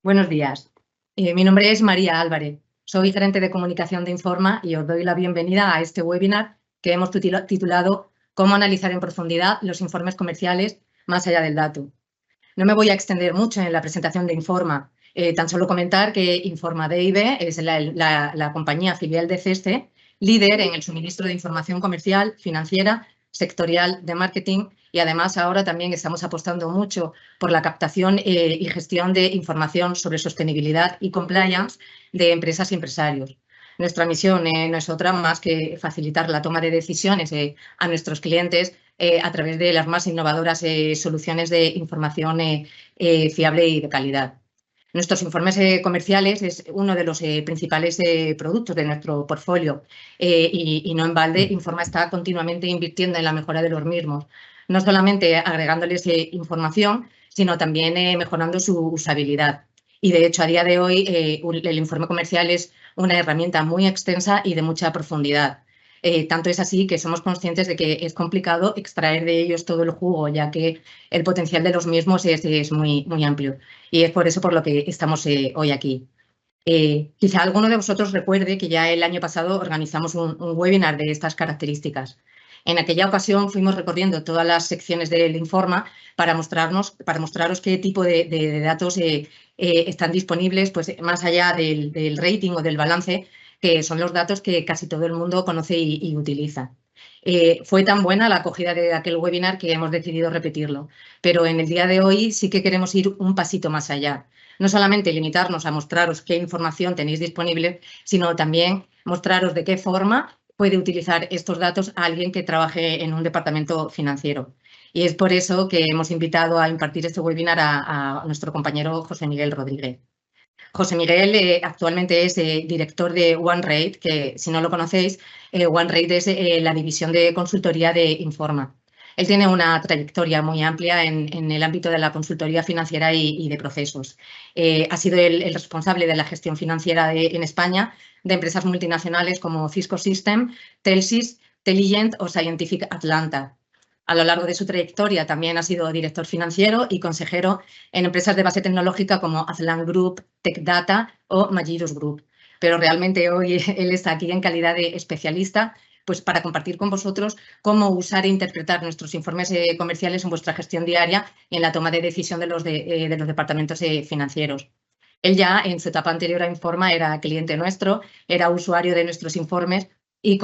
Buenos días. Mi nombre es María Álvarez. Soy gerente de comunicación de Informa y os doy la bienvenida a este webinar que hemos titulado «Cómo analizar en profundidad los informes comerciales más allá del dato». No me voy a extender mucho en la presentación de Informa, tan solo comentar que Informa DIB es la compañía filial de CESCE, líder en el suministro de información comercial, financiera, sectorial, de marketing, y además ahora también estamos apostando mucho por la captación y gestión de información sobre sostenibilidad y compliance de empresas y empresarios. Nuestra misión no es otra más que facilitar la toma de decisiones a nuestros clientes a través de las más innovadoras soluciones de información fiable y de calidad. Nuestros informes comerciales es uno de los principales productos de nuestro portfolio y no en balde Informa está continuamente invirtiendo en la mejora de los mismos, no solamente agregándoles información, sino también mejorando su usabilidad. Y de hecho, a día de hoy, el informe comercial es una herramienta muy extensa y de mucha profundidad. Tanto es así que somos conscientes de que es complicado extraer de ellos todo el jugo, ya que el potencial de los mismos es muy, muy amplio. Y es por eso por lo que estamos hoy aquí. Quizá alguno de vosotros recuerde que ya el año pasado organizamos un webinar de estas características. En aquella ocasión fuimos recorriendo todas las secciones del Informa para mostraros qué tipo de datos están disponibles, pues más allá del rating o del balance, que son los datos que casi todo el mundo conoce y utiliza. Fue tan buena la acogida de aquel webinar que hemos decidido repetirlo, pero en el día de hoy sí que queremos ir un pasito más allá. No solamente limitarnos a mostraros qué información tenéis disponible, sino también mostraros de qué forma puede utilizar estos datos a alguien que trabaje en un departamento financiero. Y es por eso que hemos invitado a impartir este webinar a nuestro compañero José Miguel Rodríguez. José Miguel actualmente es director de OneRate, que si no lo conocéis, OneRate es la división de consultoría de Informa. Él tiene una trayectoria muy amplia en el ámbito de la consultoría financiera y de procesos. Ha sido el responsable de la gestión financiera en España de empresas multinacionales como Cisco System, Telsis, Teligent o Scientific Atlanta. A lo largo de su trayectoria también ha sido director financiero y consejero en empresas de base tecnológica como Azlan Group, Tech Data o Magirus Group. Pero realmente hoy él está aquí en calidad de especialista, pues para compartir con vosotros cómo usar e interpretar nuestros informes comerciales en vuestra gestión diaria y en la toma de decisión de los departamentos financieros. Él ya en su etapa anterior a Informa era cliente nuestro, era usuario de nuestros informes y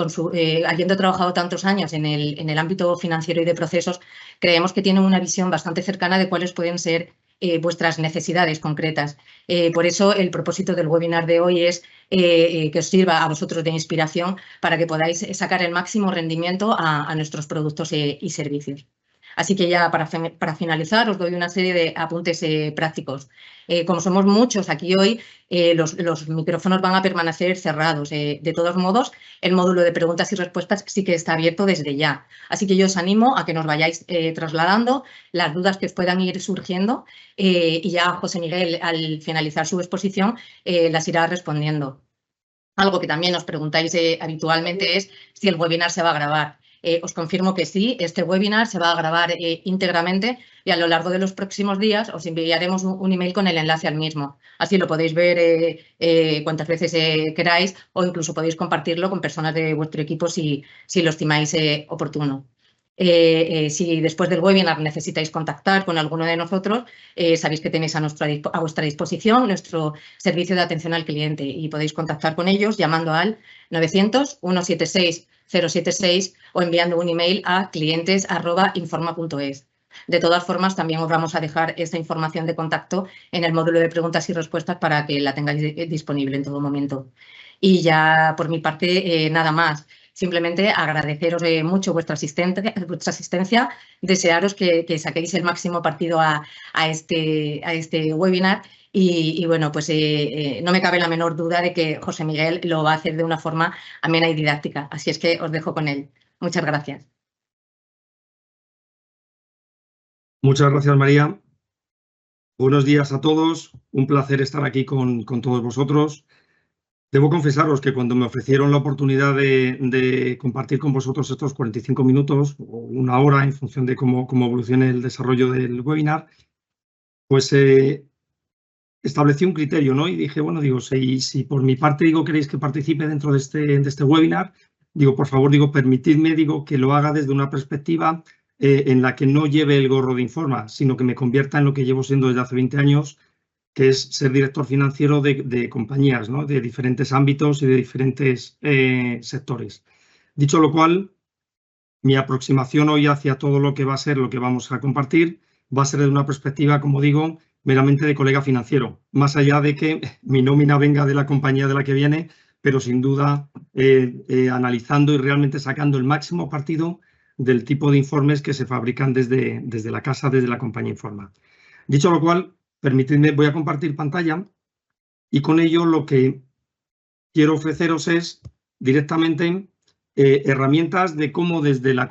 habiendo trabajado tantos años en el ámbito financiero y de procesos, creemos que tiene una visión bastante cercana de cuáles pueden ser vuestras necesidades concretas. Por eso el propósito del webinar de hoy es que os sirva a vosotros de inspiración para que podáis sacar el máximo rendimiento a nuestros productos y servicios. Así que ya para finalizar os doy una serie de apuntes prácticos. Como somos muchos aquí hoy, los micrófonos van a permanecer cerrados. De todos modos, el módulo de preguntas y respuestas sí que está abierto desde ya. Así que yo os animo a que nos vayáis trasladando las dudas que os puedan ir surgiendo y ya José Miguel, al finalizar su exposición, las irá respondiendo. Algo que también os preguntáis habitualmente es si el webinar se va a grabar. Os confirmo que sí, este webinar se va a grabar íntegramente y a lo largo de los próximos días os enviaremos un email con el enlace al mismo. Así lo podéis ver cuantas veces queráis o incluso podéis compartirlo con personas de vuestro equipo si lo estimáis oportuno. Si después del webinar necesitáis contactar con alguno de nosotros, sabéis que tenéis a vuestra disposición nuestro servicio de atención al cliente y podéis contactar con ellos llamando al 900-176-076 o enviando un email a clientes@informa.es. De todas formas, también os vamos a dejar esta información de contacto en el módulo de preguntas y respuestas para que la tengáis disponible en todo momento. Y ya por mi parte, nada más. Simplemente agradeceros mucho vuestra asistencia, desearos que saquéis el máximo partido a este webinar y bueno, pues no me cabe la menor duda de que José Miguel lo va a hacer de una forma amena y didáctica. Así es que os dejo con él. Muchas gracias. Muchas gracias, María. Buenos días a todos. Un placer estar aquí con todos vosotros. Debo confesaros que cuando me ofrecieron la oportunidad de compartir con vosotros estos 45 minutos o una hora en función de cómo evolucione el desarrollo del webinar, pues establecí un criterio, ¿no? Y dije, bueno, digo, si por mi parte digo queréis que participe dentro de este webinar, digo, por favor, digo, permitidme, digo, que lo haga desde una perspectiva en la que no lleve el gorro de Informa, sino que me convierta en lo que llevo siendo desde hace 20 años, que es ser director financiero de compañías, ¿no? De diferentes ámbitos y de diferentes sectores. Dicho lo cual, mi aproximación hoy hacia todo lo que va a ser lo que vamos a compartir va a ser de una perspectiva, como digo, meramente de colega financiero, más allá de que mi nómina venga de la compañía de la que viene, pero sin duda analizando y realmente sacando el máximo partido del tipo de informes que se fabrican desde la casa, desde la compañía Informa. Dicho lo cual, permitidme, voy a compartir pantalla y con ello lo que quiero ofreceros es directamente herramientas de cómo desde las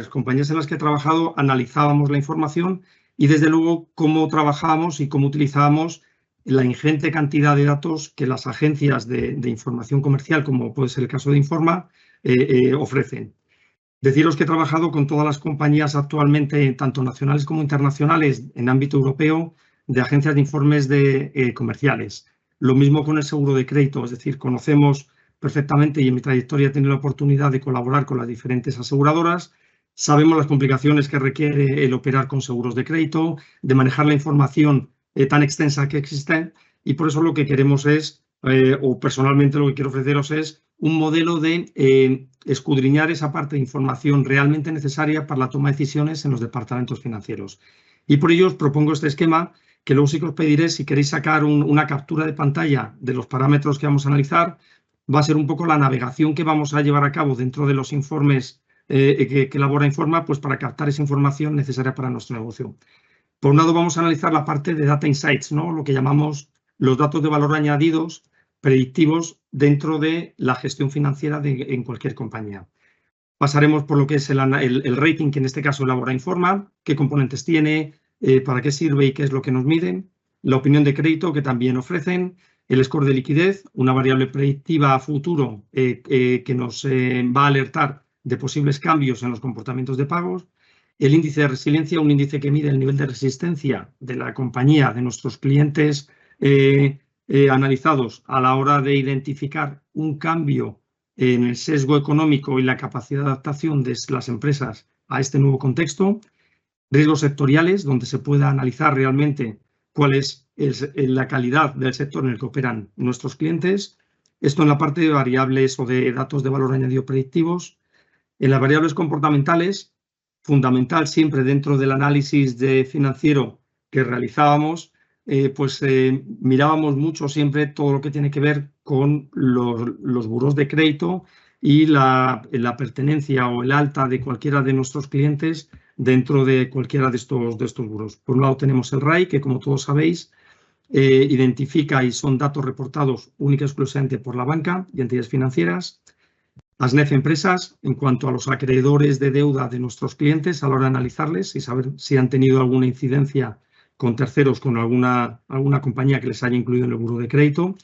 compañías en las que he trabajado analizábamos la información y desde luego cómo trabajábamos y cómo utilizábamos la ingente cantidad de datos que las agencias de información comercial, como puede ser el caso de Informa, ofrecen. Deciros que he trabajado con todas las compañías actualmente, tanto nacionales como internacionales, en ámbito europeo, de agencias de informes comerciales. Lo mismo con el seguro de crédito, es decir, conocemos perfectamente y en mi trayectoria he tenido la oportunidad de colaborar con las diferentes aseguradoras. Sabemos las complicaciones que requiere el operar con seguros de crédito, de manejar la información tan extensa que existe y por eso lo que queremos es, o personalmente lo que quiero ofreceros es un modelo de escudriñar esa parte de información realmente necesaria para la toma de decisiones en los departamentos financieros. Y por ello os propongo este esquema que luego sí que os pediré si queréis sacar una captura de pantalla de los parámetros que vamos a analizar. Va a ser un poco la navegación que vamos a llevar a cabo dentro de los informes que elabora Informa, pues para captar esa información necesaria para nuestro negocio. Por un lado vamos a analizar la parte de Data Insights, ¿no? Lo que llamamos los datos de valor añadidos predictivos dentro de la gestión financiera en cualquier compañía. Pasaremos por lo que es el rating que en este caso elabora Informa, qué componentes tiene, para qué sirve y qué es lo que nos miden, la opinión de crédito que también ofrecen, el score de liquidez, una variable predictiva a futuro que nos va a alertar de posibles cambios en los comportamientos de pagos, el índice de resiliencia, un índice que mide el nivel de resistencia de la compañía, de nuestros clientes analizados a la hora de identificar un cambio en el sesgo económico y la capacidad de adaptación de las empresas a este nuevo contexto, riesgos sectoriales, donde se pueda analizar realmente cuál es la calidad del sector en el que operan nuestros clientes. Esto en la parte de variables o de datos de valor añadido predictivos. En las variables comportamentales, fundamental siempre dentro del análisis financiero que realizábamos, mirábamos mucho siempre todo lo que tiene que ver con los burós de crédito y la pertenencia o el alta de cualquiera de nuestros clientes dentro de cualquiera de estos burós. Por un lado tenemos el RAI, que como todos sabéis, identifica y son datos reportados única y exclusivamente por la banca y entidades financieras. ASNEF Empresas, en cuanto a los acreedores de deuda de nuestros clientes, a la hora de analizarles y saber si han tenido alguna incidencia con terceros, con alguna compañía que les haya incluido en el buró de crédito.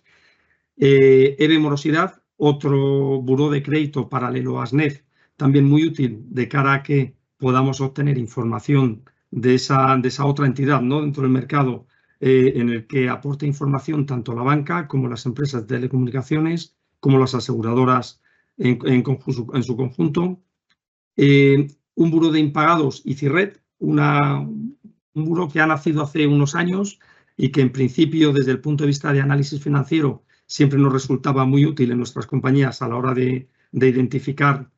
EBE Morosidad, otro buró de crédito paralelo a ASNEF, también muy útil de cara a que podamos obtener información de esa otra entidad, ¿no? Dentro del mercado en el que aporta información tanto la banca como las empresas de telecomunicaciones, como las aseguradoras en su conjunto. Un buró de impagados, ICIRED, un buró que ha nacido hace unos años y que en principio desde el punto de vista de análisis financiero siempre nos resultaba muy útil en nuestras compañías a la hora de identificar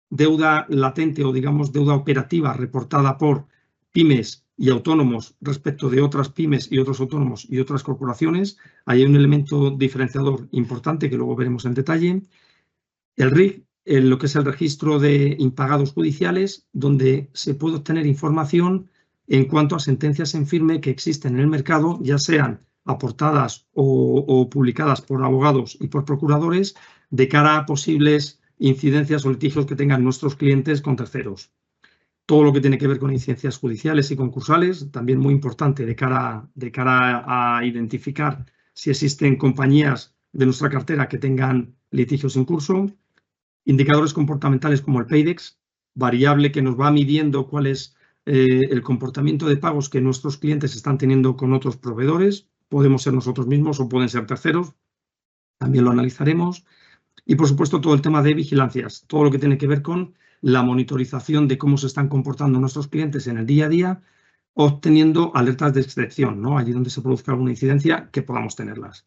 deuda latente o digamos deuda operativa reportada por pymes y autónomos respecto de otras pymes y otros autónomos y otras corporaciones. Hay un elemento diferenciador importante que luego veremos en detalle. El RIG, lo que es el registro de impagados judiciales, donde se puede obtener información en cuanto a sentencias en firme que existen en el mercado, ya sean aportadas o publicadas por abogados y por procuradores, de cara a posibles incidencias o litigios que tengan nuestros clientes con terceros. Todo lo que tiene que ver con incidencias judiciales y concursales, también muy importante de cara a identificar si existen compañías de nuestra cartera que tengan litigios en curso. Indicadores comportamentales como el PAYDEX, variable que nos va midiendo cuál es el comportamiento de pagos que nuestros clientes están teniendo con otros proveedores. Podemos ser nosotros mismos o pueden ser terceros. También lo analizaremos. Y, por supuesto, todo el tema de vigilancias, todo lo que tiene que ver con la monitorización de cómo se están comportando nuestros clientes en el día a día, obteniendo alertas de excepción, ¿no? Allí donde se produzca alguna incidencia, que podamos tenerlas.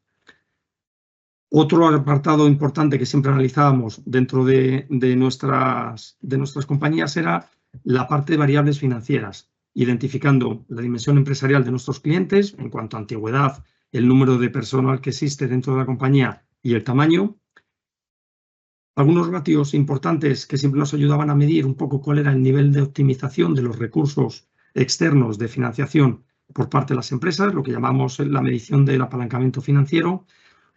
Otro apartado importante que siempre analizábamos dentro de nuestras compañías era la parte de variables financieras, identificando la dimensión empresarial de nuestros clientes en cuanto a antigüedad, el número de personal que existe dentro de la compañía y el tamaño. Algunos ratios importantes que siempre nos ayudaban a medir un poco cuál era el nivel de optimización de los recursos externos de financiación por parte de las empresas, lo que llamamos la medición del apalancamiento financiero,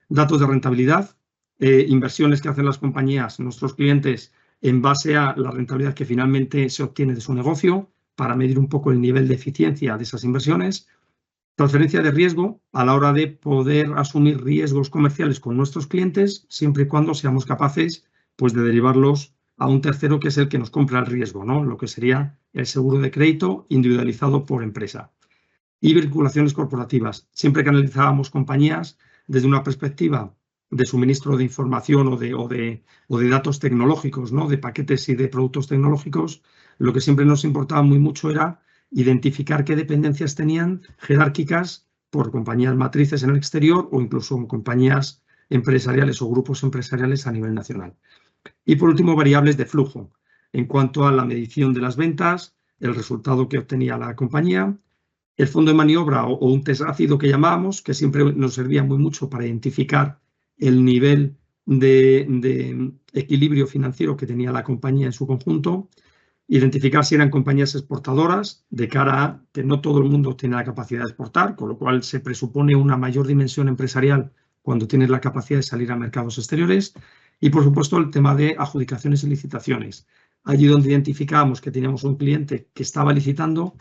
datos de rentabilidad, inversiones que hacen las compañías, nuestros clientes, en base a la rentabilidad que finalmente se obtiene de su negocio, para medir un poco el nivel de eficiencia de esas inversiones, transferencia de riesgo a la hora de poder asumir riesgos comerciales con nuestros clientes, siempre y cuando seamos capaces, pues, de derivarlos a un tercero que es el que nos compra el riesgo, ¿no? Lo que sería el seguro de crédito individualizado por empresa. Y vinculaciones corporativas. Siempre que analizábamos compañías desde una perspectiva de suministro de información o de datos tecnológicos, ¿no? De paquetes y de productos tecnológicos, lo que siempre nos importaba muy mucho era identificar qué dependencias tenían jerárquicas por compañías matrices en el exterior o incluso compañías empresariales o grupos empresariales a nivel nacional. Y, por último, variables de flujo en cuanto a la medición de las ventas, el resultado que obtenía la compañía, el fondo de maniobra o un test ácido que llamábamos, que siempre nos servía muy mucho para identificar el nivel de equilibrio financiero que tenía la compañía en su conjunto, identificar si eran compañías exportadoras de cara a que no todo el mundo tiene la capacidad de exportar, con lo cual se presupone una mayor dimensión empresarial cuando tienes la capacidad de salir a mercados exteriores. Y, por supuesto, el tema de adjudicaciones y licitaciones. Allí donde identificábamos que teníamos un cliente que estaba licitando,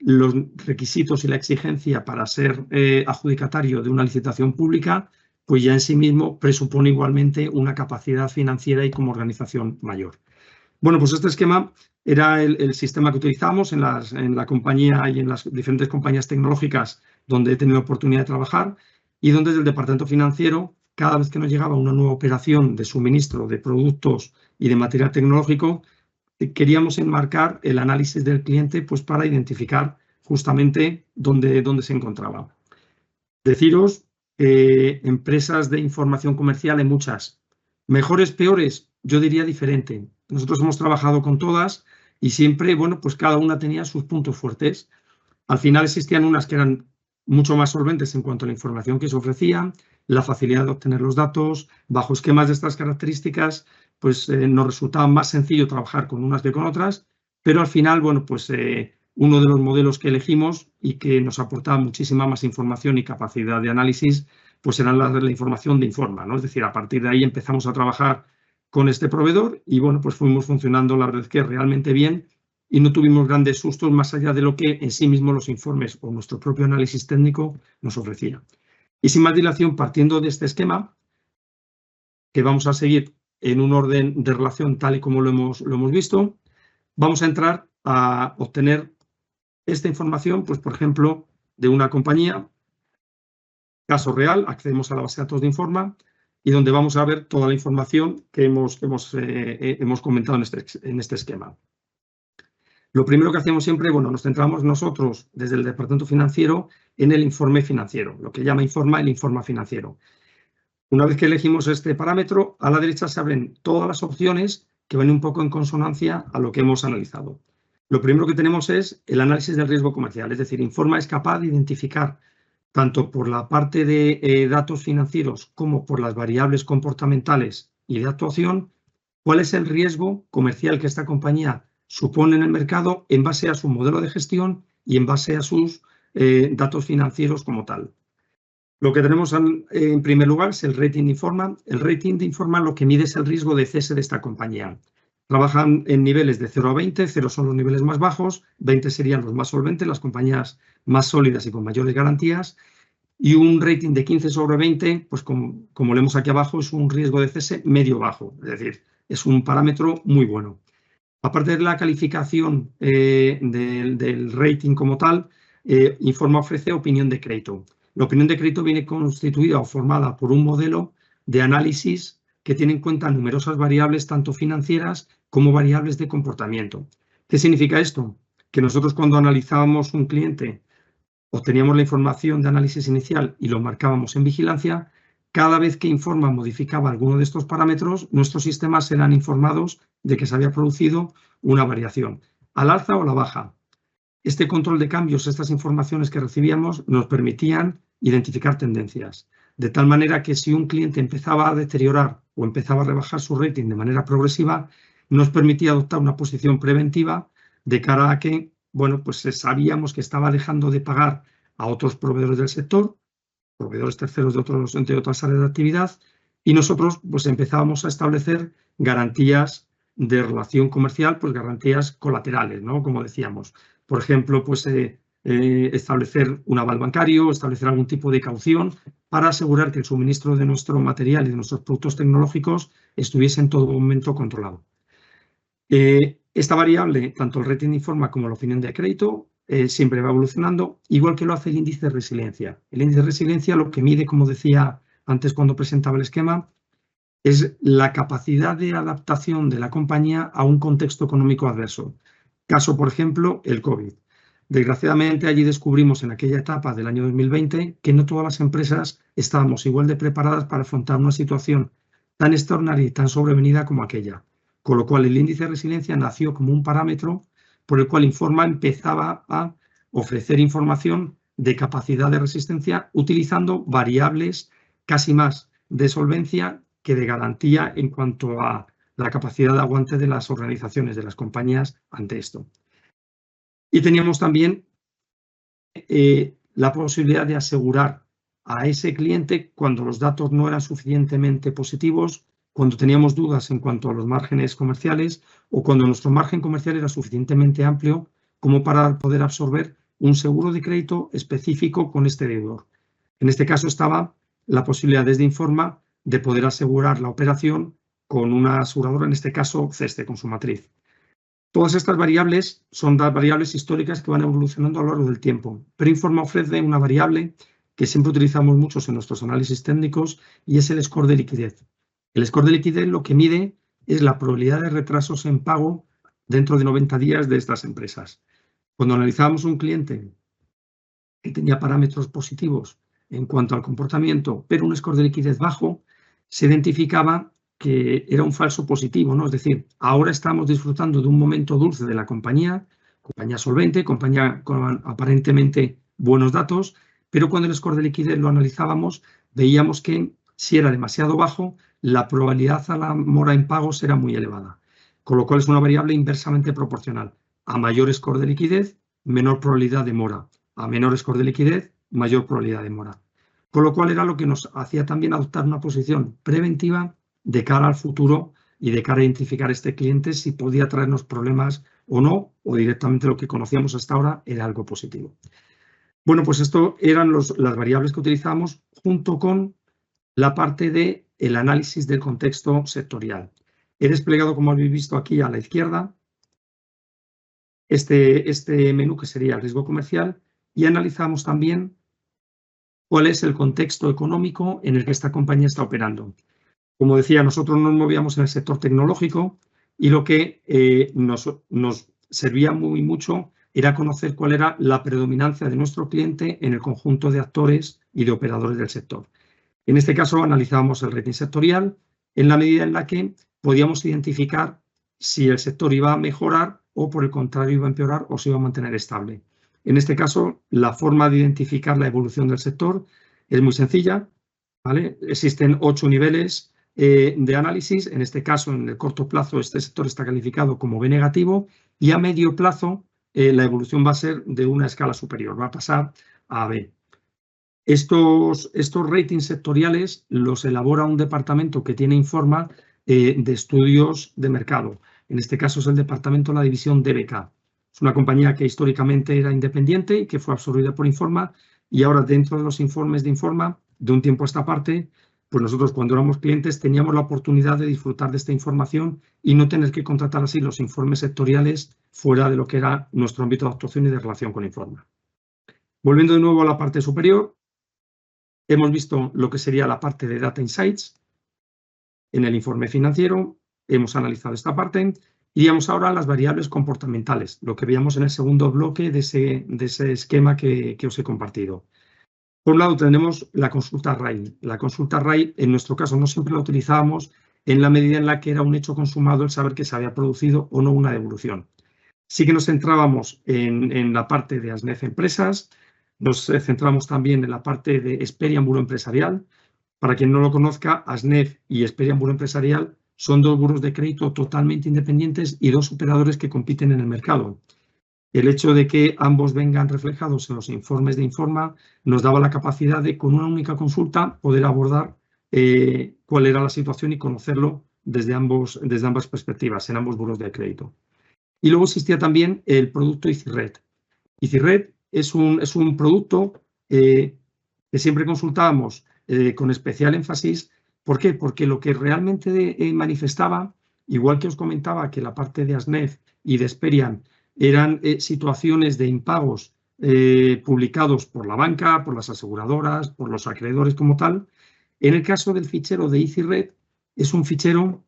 los requisitos y la exigencia para ser adjudicatario de una licitación pública, pues ya en sí mismo presupone igualmente una capacidad financiera y como organización mayor. Bueno, pues este esquema era el sistema que utilizamos en la compañía y en las diferentes compañías tecnológicas donde he tenido oportunidad de trabajar, y donde desde el departamento financiero, cada vez que nos llegaba una nueva operación de suministro de productos y de material tecnológico, queríamos enmarcar el análisis del cliente, pues, para identificar justamente dónde se encontraba. Deciros que empresas de información comercial hay muchas. Mejores, peores, yo diría diferente. Nosotros hemos trabajado con todas y siempre, bueno, pues cada una tenía sus puntos fuertes. Al final existían unas que eran mucho más solventes en cuanto a la información que se ofrecía, la facilidad de obtener los datos. Bajo esquemas de estas características, pues nos resultaba más sencillo trabajar con unas que con otras, pero al final, bueno, pues uno de los modelos que elegimos y que nos aportaba muchísima más información y capacidad de análisis, pues eran la información de Informa, ¿no? Es decir, a partir de ahí empezamos a trabajar con este proveedor y, bueno, pues fuimos funcionando, la verdad es que realmente bien, y no tuvimos grandes sustos más allá de lo que en sí mismo los informes o nuestro propio análisis técnico nos ofrecía. Y sin más dilación, partiendo de este esquema, que vamos a seguir en un orden de relación tal y como lo hemos visto, vamos a entrar a obtener esta información, pues, por ejemplo, de una compañía, caso real, accedemos a la base de datos de Informa y donde vamos a ver toda la información que hemos comentado en este esquema. Lo primero que hacemos siempre, bueno, nos centramos nosotros desde el departamento financiero en el informe financiero, lo que llama Informa el informe financiero. Una vez que elegimos este parámetro, a la derecha se abren todas las opciones que van un poco en consonancia a lo que hemos analizado. Lo primero que tenemos es el análisis del riesgo comercial, es decir, Informa es capaz de identificar tanto por la parte de datos financieros como por las variables comportamentales y de actuación, cuál es el riesgo comercial que esta compañía supone en el mercado en base a su modelo de gestión y en base a sus datos financieros como tal. Lo que tenemos en primer lugar es el rating de Informa. El rating de Informa lo que mide es el riesgo de cese de esta compañía. Trabajan en niveles de 0 a 20, 0 son los niveles más bajos, 20 serían los más solventes, las compañías más sólidas y con mayores garantías, y un rating de 15 sobre 20, pues como leemos aquí abajo, es un riesgo de cese medio bajo, es decir, es un parámetro muy bueno. Aparte de la calificación del rating como tal, Informa ofrece opinión de crédito. La opinión de crédito viene constituida o formada por un modelo de análisis que tiene en cuenta numerosas variables, tanto financieras como variables de comportamiento. ¿Qué significa esto? Que nosotros cuando analizábamos un cliente, obteníamos la información de análisis inicial y lo marcábamos en vigilancia. Cada vez que Informa modificaba alguno de estos parámetros, nuestros sistemas eran informados de que se había producido una variación, al alza o a la baja. Este control de cambios, estas informaciones que recibíamos, nos permitían identificar tendencias. De tal manera que si un cliente empezaba a deteriorar o empezaba a rebajar su rating de manera progresiva, nos permitía adoptar una posición preventiva de cara a que, bueno, pues sabíamos que estaba dejando de pagar a otros proveedores del sector, proveedores terceros de otras áreas de actividad, y nosotros pues empezábamos a establecer garantías de relación comercial, pues garantías colaterales, ¿no? Como decíamos. Por ejemplo, pues establecer un aval bancario, establecer algún tipo de caución para asegurar que el suministro de nuestro material y de nuestros productos tecnológicos estuviese en todo momento controlado. Esta variable, tanto el rating de Informa como la opinión de crédito, siempre va evolucionando, igual que lo hace el índice de resiliencia. El índice de resiliencia lo que mide, como decía antes cuando presentaba el esquema, es la capacidad de adaptación de la compañía a un contexto económico adverso. Caso, por ejemplo, el COVID. Desgraciadamente, allí descubrimos en aquella etapa del año 2020 que no todas las empresas estábamos igual de preparadas para afrontar una situación tan extraordinaria y tan sobrevenida como aquella. Con lo cual, el índice de resiliencia nació como un parámetro por el cual Informa empezaba a ofrecer información de capacidad de resistencia utilizando variables casi más de solvencia que de garantía en cuanto a la capacidad de aguante de las organizaciones, de las compañías ante esto. Y teníamos también la posibilidad de asegurar a ese cliente cuando los datos no eran suficientemente positivos, cuando teníamos dudas en cuanto a los márgenes comerciales o cuando nuestro margen comercial era suficientemente amplio como para poder absorber un seguro de crédito específico con este deudor. En este caso estaba la posibilidad desde Informa de poder asegurar la operación con una aseguradora, en este caso CESTE, con su matriz. Todas estas variables son las variables históricas que van evolucionando a lo largo del tiempo, pero Informa ofrece una variable que siempre utilizamos muchos en nuestros análisis técnicos y es el score de liquidez. El score de liquidez lo que mide es la probabilidad de retrasos en pago dentro de 90 días de estas empresas. Cuando analizábamos un cliente que tenía parámetros positivos en cuanto al comportamiento, pero un score de liquidez bajo, se identificaba que era un falso positivo, ¿no? Es decir, ahora estamos disfrutando de un momento dulce de la compañía solvente, compañía con aparentemente buenos datos, pero cuando el score de liquidez lo analizábamos, veíamos que si era demasiado bajo, la probabilidad a la mora en pagos era muy elevada, con lo cual es una variable inversamente proporcional. A mayor score de liquidez, menor probabilidad de mora. A menor score de liquidez, mayor probabilidad de mora. Con lo cual era lo que nos hacía también adoptar una posición preventiva de cara al futuro y de cara a identificar a este cliente si podía traernos problemas o no, o directamente lo que conocíamos hasta ahora era algo positivo. Bueno, pues esto eran las variables que utilizamos junto con la parte del análisis del contexto sectorial. He desplegado, como habéis visto aquí a la izquierda, este menú que sería el riesgo comercial y analizamos también cuál es el contexto económico en el que esta compañía está operando. Como decía, nosotros nos movíamos en el sector tecnológico y lo que nos servía mucho era conocer cuál era la predominancia de nuestro cliente en el conjunto de actores y de operadores del sector. En este caso analizábamos el rating sectorial en la medida en la que podíamos identificar si el sector iba a mejorar o por el contrario iba a empeorar o se iba a mantener estable. En este caso, la forma de identificar la evolución del sector es muy sencilla, ¿vale? Existen 8 niveles de análisis. En este caso, en el corto plazo, este sector está calificado como B negativo y a medio plazo la evolución va a ser de una escala superior, va a pasar a B. Estos ratings sectoriales los elabora un departamento que tiene Informa de estudios de mercado. En este caso es el departamento de la división DBK. Es una compañía que históricamente era independiente y que fue absorbida por Informa y ahora dentro de los informes de Informa, de un tiempo a esta parte, pues nosotros cuando éramos clientes teníamos la oportunidad de disfrutar de esta información y no tener que contratar así los informes sectoriales fuera de lo que era nuestro ámbito de actuación y de relación con Informa. Volviendo de nuevo a la parte superior, hemos visto lo que sería la parte de Data Insights en el informe financiero, hemos analizado esta parte. Iríamos ahora a las variables comportamentales, lo que veíamos en el segundo bloque de ese esquema que os he compartido. Por un lado tenemos la consulta RAI. La consulta RAI, en nuestro caso, no siempre la utilizábamos en la medida en la que era un hecho consumado el saber que se había producido o no una devolución. Sí que nos centrábamos en la parte de ASNEF Empresas, nos centramos también en la parte de Experian Buró Empresarial. Para quien no lo conozca, ASNEF y Experian Buró Empresarial son dos buros de crédito totalmente independientes y dos operadores que compiten en el mercado. El hecho de que ambos vengan reflejados en los informes de Informa nos daba la capacidad de, con una única consulta, poder abordar cuál era la situación y conocerlo desde ambas perspectivas, en ambos buros de crédito. Y luego existía también el producto EasyRed. EasyRed es un producto que siempre consultábamos con especial énfasis. ¿Por qué? Porque lo que realmente manifestaba, igual que os comentaba que la parte de ASNEF y de Experian eran situaciones de impagos publicados por la banca, por las aseguradoras, por los acreedores como tal. En el caso del fichero de EasyRed, es un fichero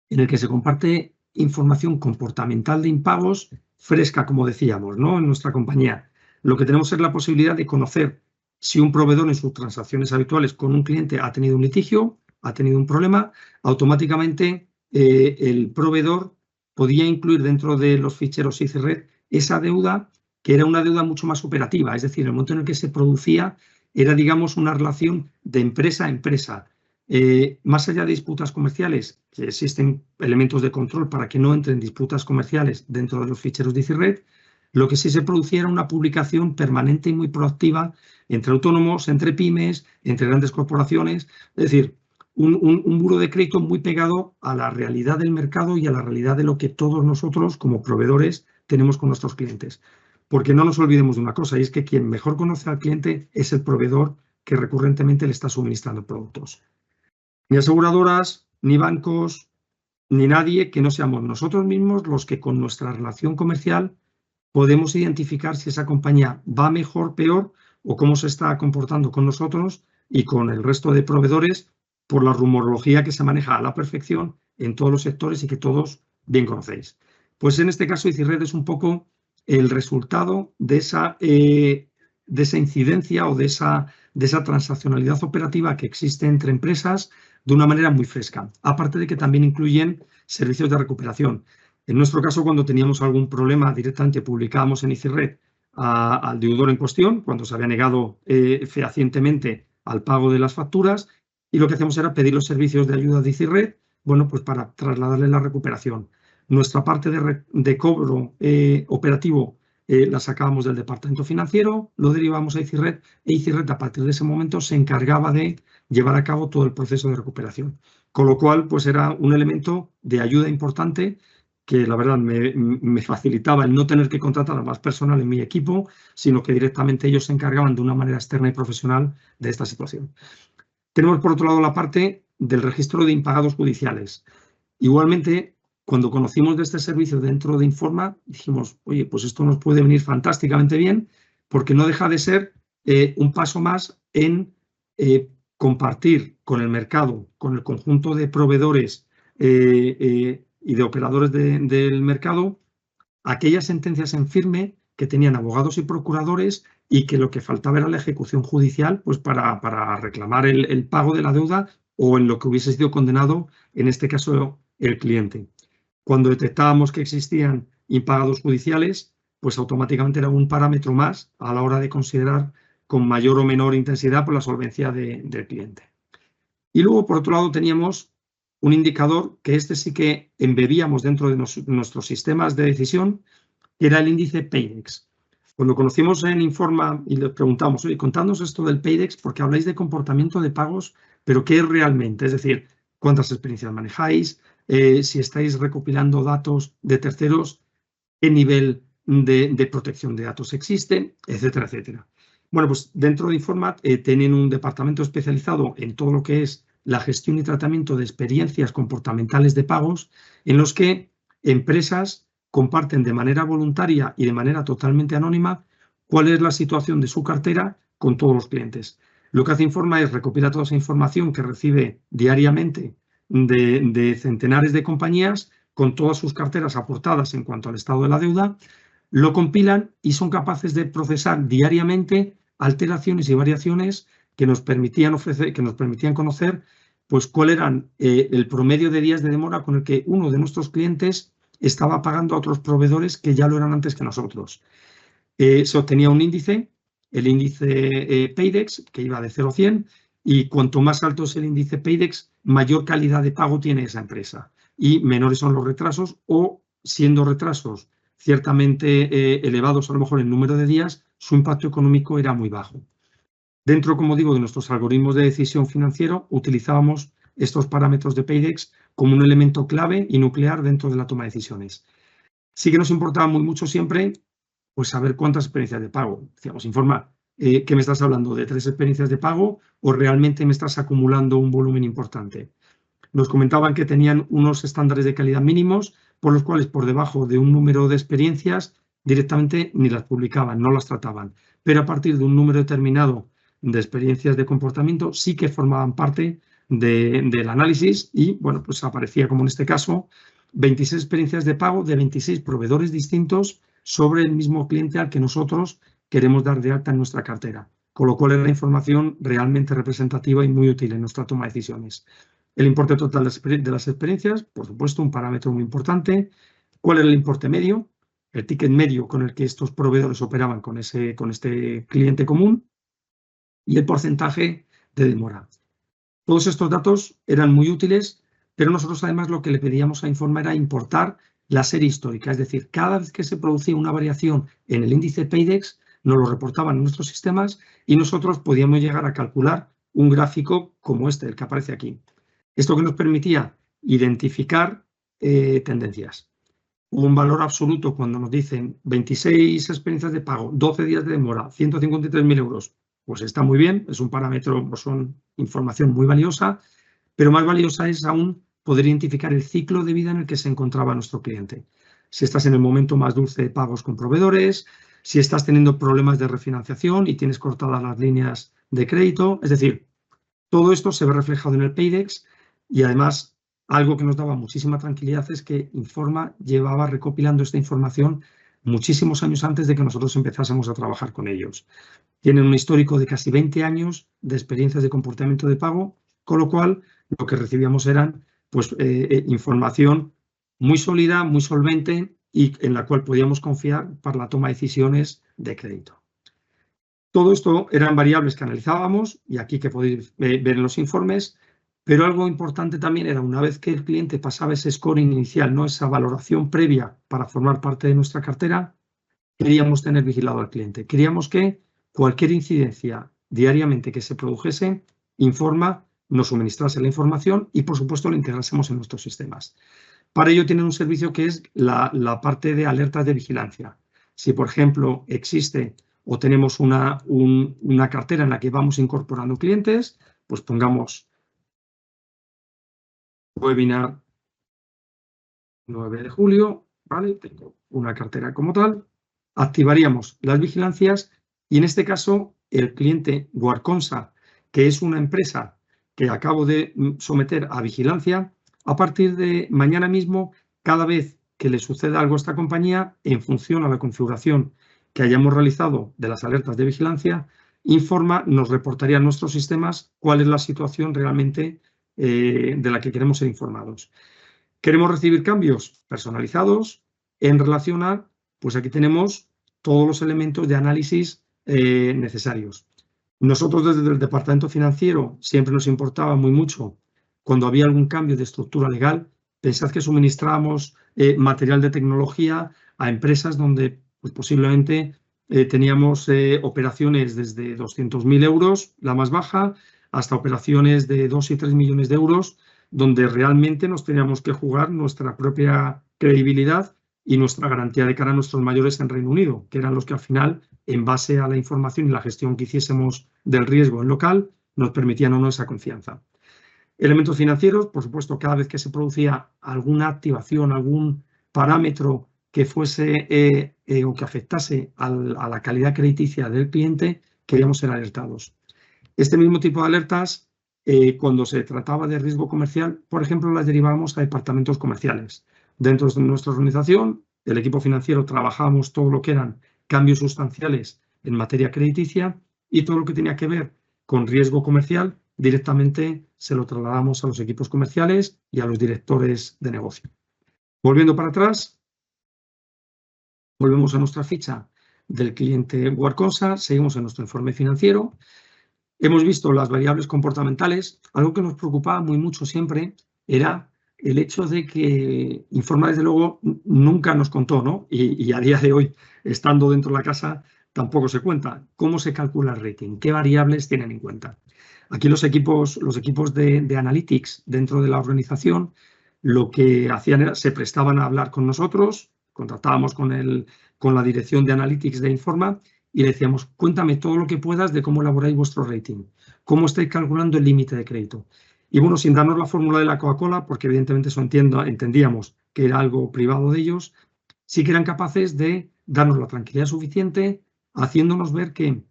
en el que se comparte información comportamental de impagos fresca, como decíamos, ¿no? En nuestra compañía. Lo que tenemos es la posibilidad de conocer si un proveedor en sus transacciones habituales con un cliente ha tenido un litigio, ha tenido un problema, automáticamente el proveedor podía incluir dentro de los ficheros EasyRed esa deuda, que era una deuda mucho más operativa, es decir, el momento en el que se producía era, digamos, una relación de empresa a empresa. Más allá de disputas comerciales, que existen elementos de control para que no entren disputas comerciales dentro de los ficheros de EasyRed, lo que sí se producía era una publicación permanente y muy proactiva entre autónomos, entre pymes, entre grandes corporaciones, es decir, un buro de crédito muy pegado a la realidad del mercado y a la realidad de lo que todos nosotros como proveedores tenemos con nuestros clientes. Porque no nos olvidemos de una cosa, y es que quien mejor conoce al cliente es el proveedor que recurrentemente le está suministrando productos. Ni aseguradoras, ni bancos, ni nadie que no seamos nosotros mismos los que con nuestra relación comercial podemos identificar si esa compañía va mejor, peor o cómo se está comportando con nosotros y con el resto de proveedores por la rumorología que se maneja a la perfección en todos los sectores y que todos bien conocéis. Pues en este caso EasyRed es un poco el resultado de esa incidencia o de esa transaccionalidad operativa que existe entre empresas de una manera muy fresca. Aparte de que también incluyen servicios de recuperación. En nuestro caso, cuando teníamos algún problema, directamente publicábamos en EasyRed al deudor en cuestión, cuando se había negado fehacientemente al pago de las facturas, y lo que hacíamos era pedir los servicios de ayuda de EasyRed, bueno, pues para trasladarle la recuperación. Nuestra parte de cobro operativo la sacábamos del departamento financiero, lo derivamos a EasyRed e EasyRed a partir de ese momento se encargaba de llevar a cabo todo el proceso de recuperación. Con lo cual, pues era un elemento de ayuda importante que la verdad me facilitaba el no tener que contratar a más personal en mi equipo, sino que directamente ellos se encargaban de una manera externa y profesional de esta situación. Tenemos por otro lado la parte del registro de impagados judiciales. Igualmente, cuando conocimos de este servicio dentro de Informa, dijimos, oye, pues esto nos puede venir fantásticamente bien, porque no deja de ser un paso más en compartir con el mercado, con el conjunto de proveedores y de operadores del mercado, aquellas sentencias en firme que tenían abogados y procuradores y que lo que faltaba era la ejecución judicial pues para reclamar el pago de la deuda o en lo que hubiese sido condenado, en este caso, el cliente. Cuando detectábamos que existían impagados judiciales, pues automáticamente era un parámetro más a la hora de considerar con mayor o menor intensidad por la solvencia del cliente. Y luego, por otro lado, teníamos un indicador que sí que embebíamos dentro de nuestros sistemas de decisión, que era el índice Paydex. Cuando conocimos en Informa y les preguntamos, oye, contadnos esto del Paydex, porque habláis de comportamiento de pagos, pero ¿qué es realmente? Es decir, ¿cuántas experiencias manejáis? Si estáis recopilando datos de terceros, ¿qué nivel de protección de datos existe? Etcétera, etcétera. Bueno, pues dentro de Informa tienen un departamento especializado en todo lo que es la gestión y tratamiento de experiencias comportamentales de pagos en los que empresas comparten de manera voluntaria y de manera totalmente anónima cuál es la situación de su cartera con todos los clientes. Lo que hace Informa es recopilar toda esa información que recibe diariamente de centenares de compañías con todas sus carteras aportadas en cuanto al estado de la deuda, lo compilan y son capaces de procesar diariamente alteraciones y variaciones que nos permitían conocer pues cuál era el promedio de días de demora con el que uno de nuestros clientes estaba pagando a otros proveedores que ya lo eran antes que nosotros. Se obtenía un índice, el índice Paydex, que iba de 0 a 100, y cuanto más alto es el índice Paydex, mayor calidad de pago tiene esa empresa y menores son los retrasos, o siendo retrasos ciertamente elevados a lo mejor en número de días, su impacto económico era muy bajo. Dentro, como digo, de nuestros algoritmos de decisión financiero, utilizábamos estos parámetros de Paydex como un elemento clave y nuclear dentro de la toma de decisiones. Sí que nos importaba mucho siempre pues saber cuántas experiencias de pago. Decíamos, Informa, ¿qué me estás hablando? ¿De 3 experiencias de pago o realmente me estás acumulando un volumen importante? Nos comentaban que tenían unos estándares de calidad mínimos por los cuales por debajo de un número de experiencias directamente ni las publicaban, no las trataban. Pero a partir de un número determinado de experiencias de comportamiento sí que formaban parte del análisis y, bueno, pues aparecía como en este caso 26 experiencias de pago de 26 proveedores distintos sobre el mismo cliente al que nosotros queremos dar de alta en nuestra cartera, con lo cual era información realmente representativa y muy útil en nuestra toma de decisiones. El importe total de las experiencias, por supuesto, un parámetro muy importante. ¿Cuál era el importe medio? El ticket medio con el que estos proveedores operaban con este cliente común y el porcentaje de demora. Todos estos datos eran muy útiles, pero nosotros además lo que le pedíamos a Informa era importar la serie histórica, es decir, cada vez que se producía una variación en el índice Paydex, nos lo reportaban en nuestros sistemas y nosotros podíamos llegar a calcular un gráfico como este, el que aparece aquí. Esto que nos permitía identificar tendencias. Un valor absoluto cuando nos dicen 26 experiencias de pago, 12 días de demora, 153.000 euros, pues está muy bien, es un parámetro, pues son información muy valiosa, pero más valiosa es aún poder identificar el ciclo de vida en el que se encontraba nuestro cliente. Si estás en el momento más dulce de pagos con proveedores, si estás teniendo problemas de refinanciación y tienes cortadas las líneas de crédito, es decir, todo esto se ve reflejado en el Paydex y además algo que nos daba muchísima tranquilidad es que Informa llevaba recopilando esta información muchísimos años antes de que nosotros empezásemos a trabajar con ellos. Tienen un histórico de casi 20 años de experiencias de comportamiento de pago, con lo cual lo que recibíamos eran pues, información muy sólida, muy solvente y en la cual podíamos confiar para la toma de decisiones de crédito. Todo esto eran variables que analizábamos y aquí que podéis ver en los informes, pero algo importante también era una vez que el cliente pasaba ese scoring inicial, ¿no? Esa valoración previa para formar parte de nuestra cartera, queríamos tener vigilado al cliente. Queríamos que cualquier incidencia diariamente que se produjese, Informa nos suministrase la información y, por supuesto, la integrásemos en nuestros sistemas. Para ello tienen un servicio que es la parte de alertas de vigilancia. Si, por ejemplo, existe o tenemos una cartera en la que vamos incorporando clientes, pues pongamos webinar 9 de julio, ¿vale? Tengo una cartera como tal, activaríamos las vigilancias y en este caso el cliente Guarconsa, que es una empresa que acabo de someter a vigilancia, a partir de mañana mismo, cada vez que le suceda algo a esta compañía, en función a la configuración que hayamos realizado de las alertas de vigilancia, Informa nos reportaría a nuestros sistemas cuál es la situación realmente de la que queremos ser informados. ¿Queremos recibir cambios personalizados en relación a? Pues aquí tenemos todos los elementos de análisis necesarios. Nosotros desde el departamento financiero siempre nos importaba muy mucho cuando había algún cambio de estructura legal. Pensad que suministrábamos material de tecnología a empresas donde pues, posiblemente teníamos operaciones desde 200.000 euros, la más baja, hasta operaciones de 2 y 3 millones de euros, donde realmente nos teníamos que jugar nuestra propia credibilidad y nuestra garantía de cara a nuestros mayores en Reino Unido, que eran los que al final, en base a la información y la gestión que hiciésemos del riesgo en local, nos permitían o no esa confianza. Elementos financieros, por supuesto, cada vez que se producía alguna activación, algún parámetro que fuese o que afectase a la calidad crediticia del cliente, queríamos ser alertados. Este mismo tipo de alertas, cuando se trataba de riesgo comercial, por ejemplo, las derivábamos a departamentos comerciales. Dentro de nuestra organización, el equipo financiero trabajábamos todo lo que eran cambios sustanciales en materia crediticia y todo lo que tenía que ver con riesgo comercial directamente se lo trasladamos a los equipos comerciales y a los directores de negocio. Volviendo para atrás, volvemos a nuestra ficha del cliente Guarconsa, seguimos en nuestro informe financiero. Hemos visto las variables comportamentales. Algo que nos preocupaba muy mucho siempre era el hecho de que Informa, desde luego, nunca nos contó, ¿no? Y a día de hoy, estando dentro de la casa, tampoco se cuenta. ¿Cómo se calcula el rating? ¿Qué variables tienen en cuenta? Aquí los equipos de Analytics dentro de la organización lo que hacían era, se prestaban a hablar con nosotros, contactábamos con la dirección de Analytics de Informa y le decíamos, cuéntame todo lo que puedas de cómo elaboráis vuestro rating, cómo estáis calculando el límite de crédito. Y bueno, sin darnos la fórmula de la Coca-Cola, porque evidentemente eso entendíamos que era algo privado de ellos, sí que eran capaces de darnos la tranquilidad suficiente, haciéndonos ver que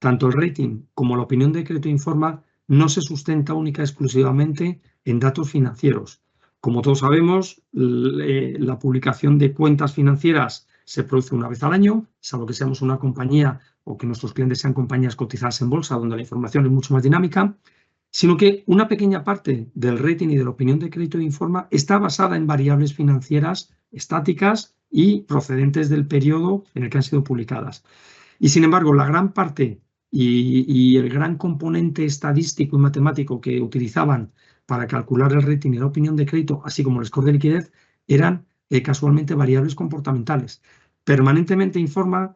tanto el rating como la opinión de crédito Informa no se sustenta única y exclusivamente en datos financieros. Como todos sabemos, la publicación de cuentas financieras se produce una vez al año, salvo que seamos una compañía o que nuestros clientes sean compañías cotizadas en bolsa, donde la información es mucho más dinámica, sino que una pequeña parte del rating y de la opinión de crédito de Informa está basada en variables financieras estáticas y procedentes del periodo en el que han sido publicadas. Y sin embargo, la gran parte y el gran componente estadístico y matemático que utilizaban para calcular el rating y la opinión de crédito, así como el score de liquidez, eran casualmente variables comportamentales. Permanentemente Informa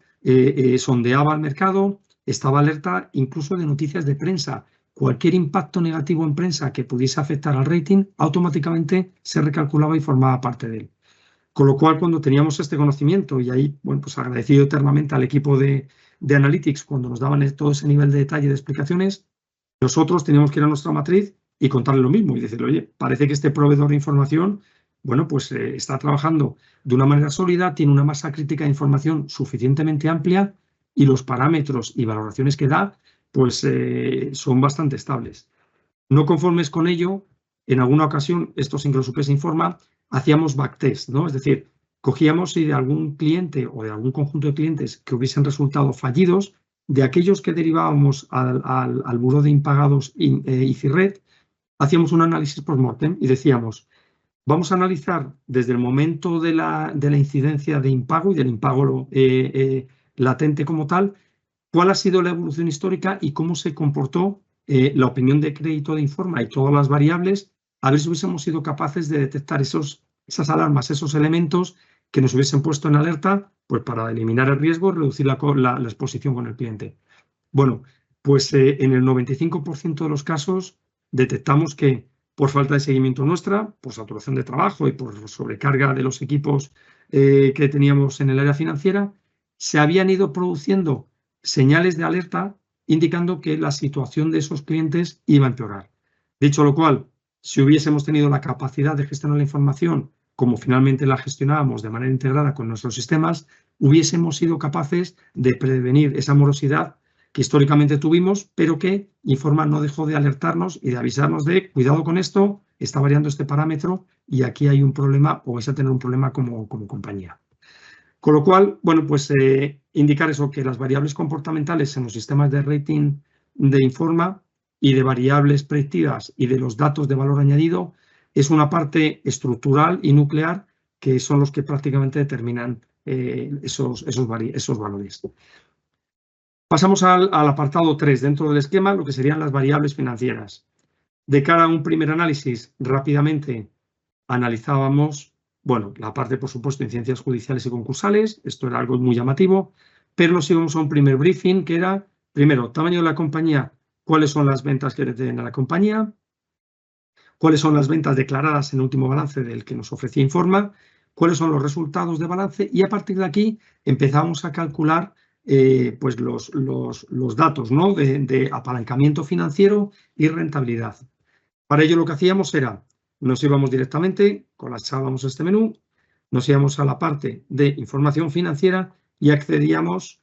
sondeaba el mercado, estaba alerta incluso de noticias de prensa. Cualquier impacto negativo en prensa que pudiese afectar al rating, automáticamente se recalculaba y formaba parte de él. Con lo cual, cuando teníamos este conocimiento, y ahí, bueno, pues agradecido eternamente al equipo de Analytics cuando nos daban todo ese nivel de detalle de explicaciones, nosotros teníamos que ir a nuestra matriz y contarle lo mismo y decirle, oye, parece que este proveedor de información, bueno, pues está trabajando de una manera sólida, tiene una masa crítica de información suficientemente amplia y los parámetros y valoraciones que da, pues son bastante estables. No conformes con ello, en alguna ocasión, esto sin que lo supiese Informa, hacíamos backtest, ¿no? Es decir, cogíamos y de algún cliente o de algún conjunto de clientes que hubiesen resultado fallidos, de aquellos que derivábamos al buró de impagados ICIRRED, hacíamos un análisis post-mortem y decíamos, vamos a analizar desde el momento de la incidencia de impago y del impago latente como tal, cuál ha sido la evolución histórica y cómo se comportó la opinión de crédito de Informa y todas las variables, a ver si hubiésemos sido capaces de detectar esas alarmas, esos elementos que nos hubiesen puesto en alerta, pues para eliminar el riesgo y reducir la exposición con el cliente. Bueno, pues en el 95% de los casos detectamos que por falta de seguimiento nuestra, por saturación de trabajo y por sobrecarga de los equipos que teníamos en el área financiera, se habían ido produciendo señales de alerta indicando que la situación de esos clientes iba a empeorar. Dicho lo cual, si hubiésemos tenido la capacidad de gestionar la información como finalmente la gestionábamos de manera integrada con nuestros sistemas, hubiésemos sido capaces de prevenir esa morosidad que históricamente tuvimos, pero que Informa no dejó de alertarnos y de avisarnos de cuidado con esto, está variando este parámetro y aquí hay un problema o vais a tener un problema como compañía. Con lo cual, bueno, pues indicar eso, que las variables comportamentales en los sistemas de rating de Informa y de variables predictivas y de los datos de valor añadido es una parte estructural y nuclear que son los que prácticamente determinan esos valores. Pasamos al apartado 3 dentro del esquema, lo que serían las variables financieras. De cara a un primer análisis, rápidamente analizábamos, bueno, la parte, por supuesto, de incidencias judiciales y concursales, esto era algo muy llamativo, pero nos íbamos a un primer briefing que era, primero, tamaño de la compañía, cuáles son las ventas que tiene la compañía, cuáles son las ventas declaradas en el último balance del que nos ofrecía Informa, cuáles son los resultados de balance y a partir de aquí empezamos a calcular pues los datos, ¿no? de apalancamiento financiero y rentabilidad. Para ello lo que hacíamos era, nos íbamos directamente, colapsábamos este menú, nos íbamos a la parte de información financiera y accedíamos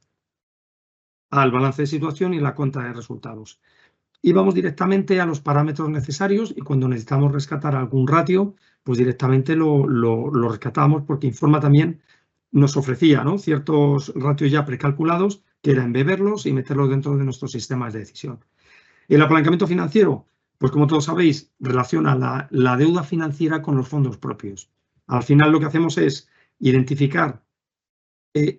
al balance de situación y la cuenta de resultados. Íbamos directamente a los parámetros necesarios y cuando necesitamos rescatar algún ratio, pues directamente lo rescatábamos, porque Informa también nos ofrecía, ¿no?, ciertos ratios ya precalculados, que era embeberlos y meterlos dentro de nuestros sistemas de decisión. El apalancamiento financiero, pues como todos sabéis, relaciona la deuda financiera con los fondos propios. Al final lo que hacemos es identificar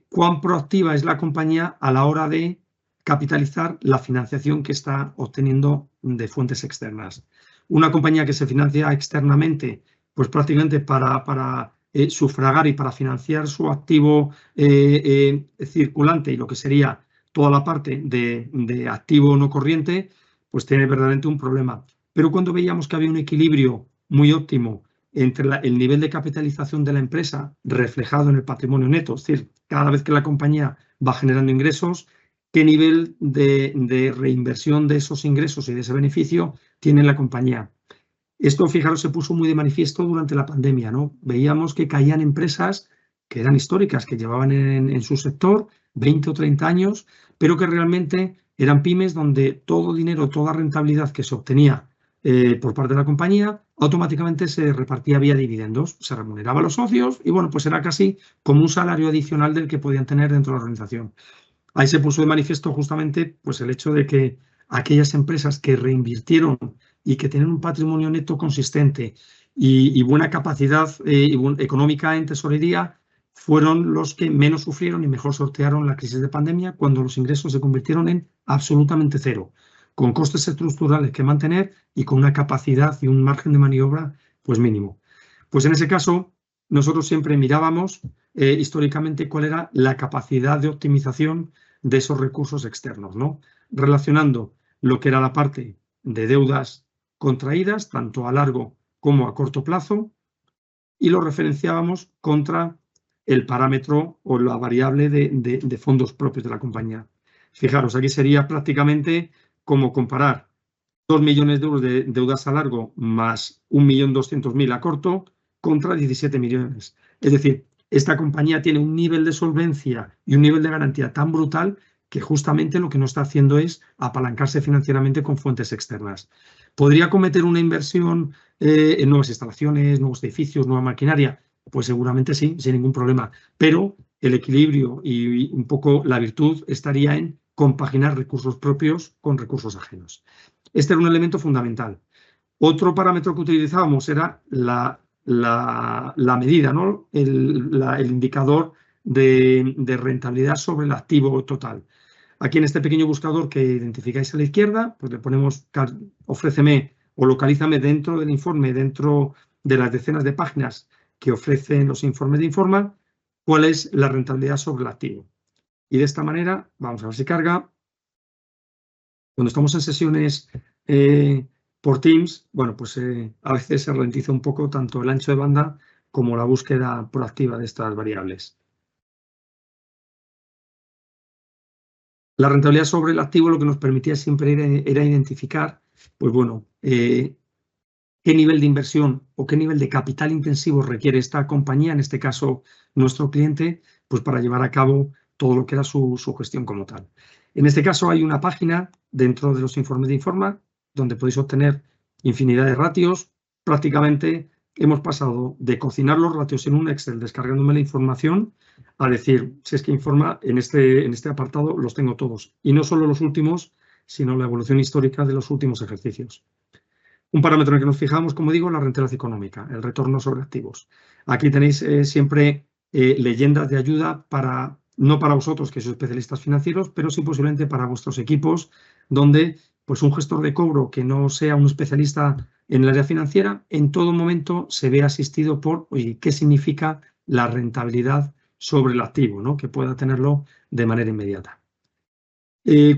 cuán proactiva es la compañía a la hora de capitalizar la financiación que está obteniendo de fuentes externas. Una compañía que se financia externamente, pues prácticamente para sufragar y para financiar su activo circulante y lo que sería toda la parte de activo no corriente, pues tiene verdaderamente un problema. Pero cuando veíamos que había un equilibrio muy óptimo entre el nivel de capitalización de la empresa reflejado en el patrimonio neto, es decir, cada vez que la compañía va generando ingresos, qué nivel de reinversión de esos ingresos y de ese beneficio tiene la compañía. Esto, fijaros, se puso muy de manifiesto durante la pandemia, ¿no? Veíamos que caían empresas que eran históricas, que llevaban en su sector 20 o 30 años, pero que realmente eran pymes donde todo dinero, toda rentabilidad que se obtenía por parte de la compañía, automáticamente se repartía vía dividendos, se remuneraba a los socios y, bueno, pues era casi como un salario adicional del que podían tener dentro de la organización. Ahí se puso de manifiesto justamente pues el hecho de que aquellas empresas que reinvirtieron y que tienen un patrimonio neto consistente y buena capacidad económica en tesorería fueron los que menos sufrieron y mejor sortearon la crisis de pandemia, cuando los ingresos se convirtieron en absolutamente cero, con costes estructurales que mantener y con una capacidad y un margen de maniobra pues mínimo. Pues en ese caso nosotros siempre mirábamos históricamente cuál era la capacidad de optimización de esos recursos externos, ¿no?, relacionando lo que era la parte de deudas contraídas, tanto a largo como a corto plazo, y lo referenciábamos contra el parámetro o la variable de fondos propios de la compañía. Fijaros, aquí sería prácticamente como comparar 2 millones de euros de deudas a largo más 1.200.000 a corto contra 17 millones. Es decir, esta compañía tiene un nivel de solvencia y un nivel de garantía tan brutal que justamente lo que no está haciendo es apalancarse financieramente con fuentes externas. ¿Podría cometer una inversión en nuevas instalaciones, nuevos edificios, nueva maquinaria? Pues seguramente sí, sin ningún problema. Pero el equilibrio y un poco la virtud estaría en compaginar recursos propios con recursos ajenos. Este era un elemento fundamental. Otro parámetro que utilizábamos era la medida, ¿no?, el indicador de rentabilidad sobre el activo total. Aquí en este pequeño buscador que identificáis a la izquierda, pues le ponemos ofréceme o localízame dentro del informe, dentro de las decenas de páginas que ofrecen los informes de Informa, cuál es la rentabilidad sobre el activo. Y de esta manera, vamos a ver si carga. Cuando estamos en sesiones por Teams, bueno, pues a veces se ralentiza un poco tanto el ancho de banda como la búsqueda proactiva de estas variables. La rentabilidad sobre el activo lo que nos permitía siempre era identificar, pues bueno, qué nivel de inversión o qué nivel de capital intensivo requiere esta compañía, en este caso nuestro cliente, pues para llevar a cabo todo lo que era su gestión como tal. En este caso hay una página dentro de los informes de Informa donde podéis obtener infinidad de ratios. Prácticamente hemos pasado de cocinar los ratios en un Excel descargándome la información a decir, si es que Informa en este apartado los tengo todos. Y no solo los últimos, sino la evolución histórica de los últimos ejercicios. Un parámetro en el que nos fijamos, como digo, la rentabilidad económica, el retorno sobre activos. Aquí tenéis siempre leyendas de ayuda no para vosotros que sois especialistas financieros, pero sí posiblemente para vuestros equipos, donde pues un gestor de cobro que no sea un especialista en el área financiera, en todo momento se ve asistido por, oye, ¿qué significa la rentabilidad sobre el activo?, ¿no?, que pueda tenerlo de manera inmediata.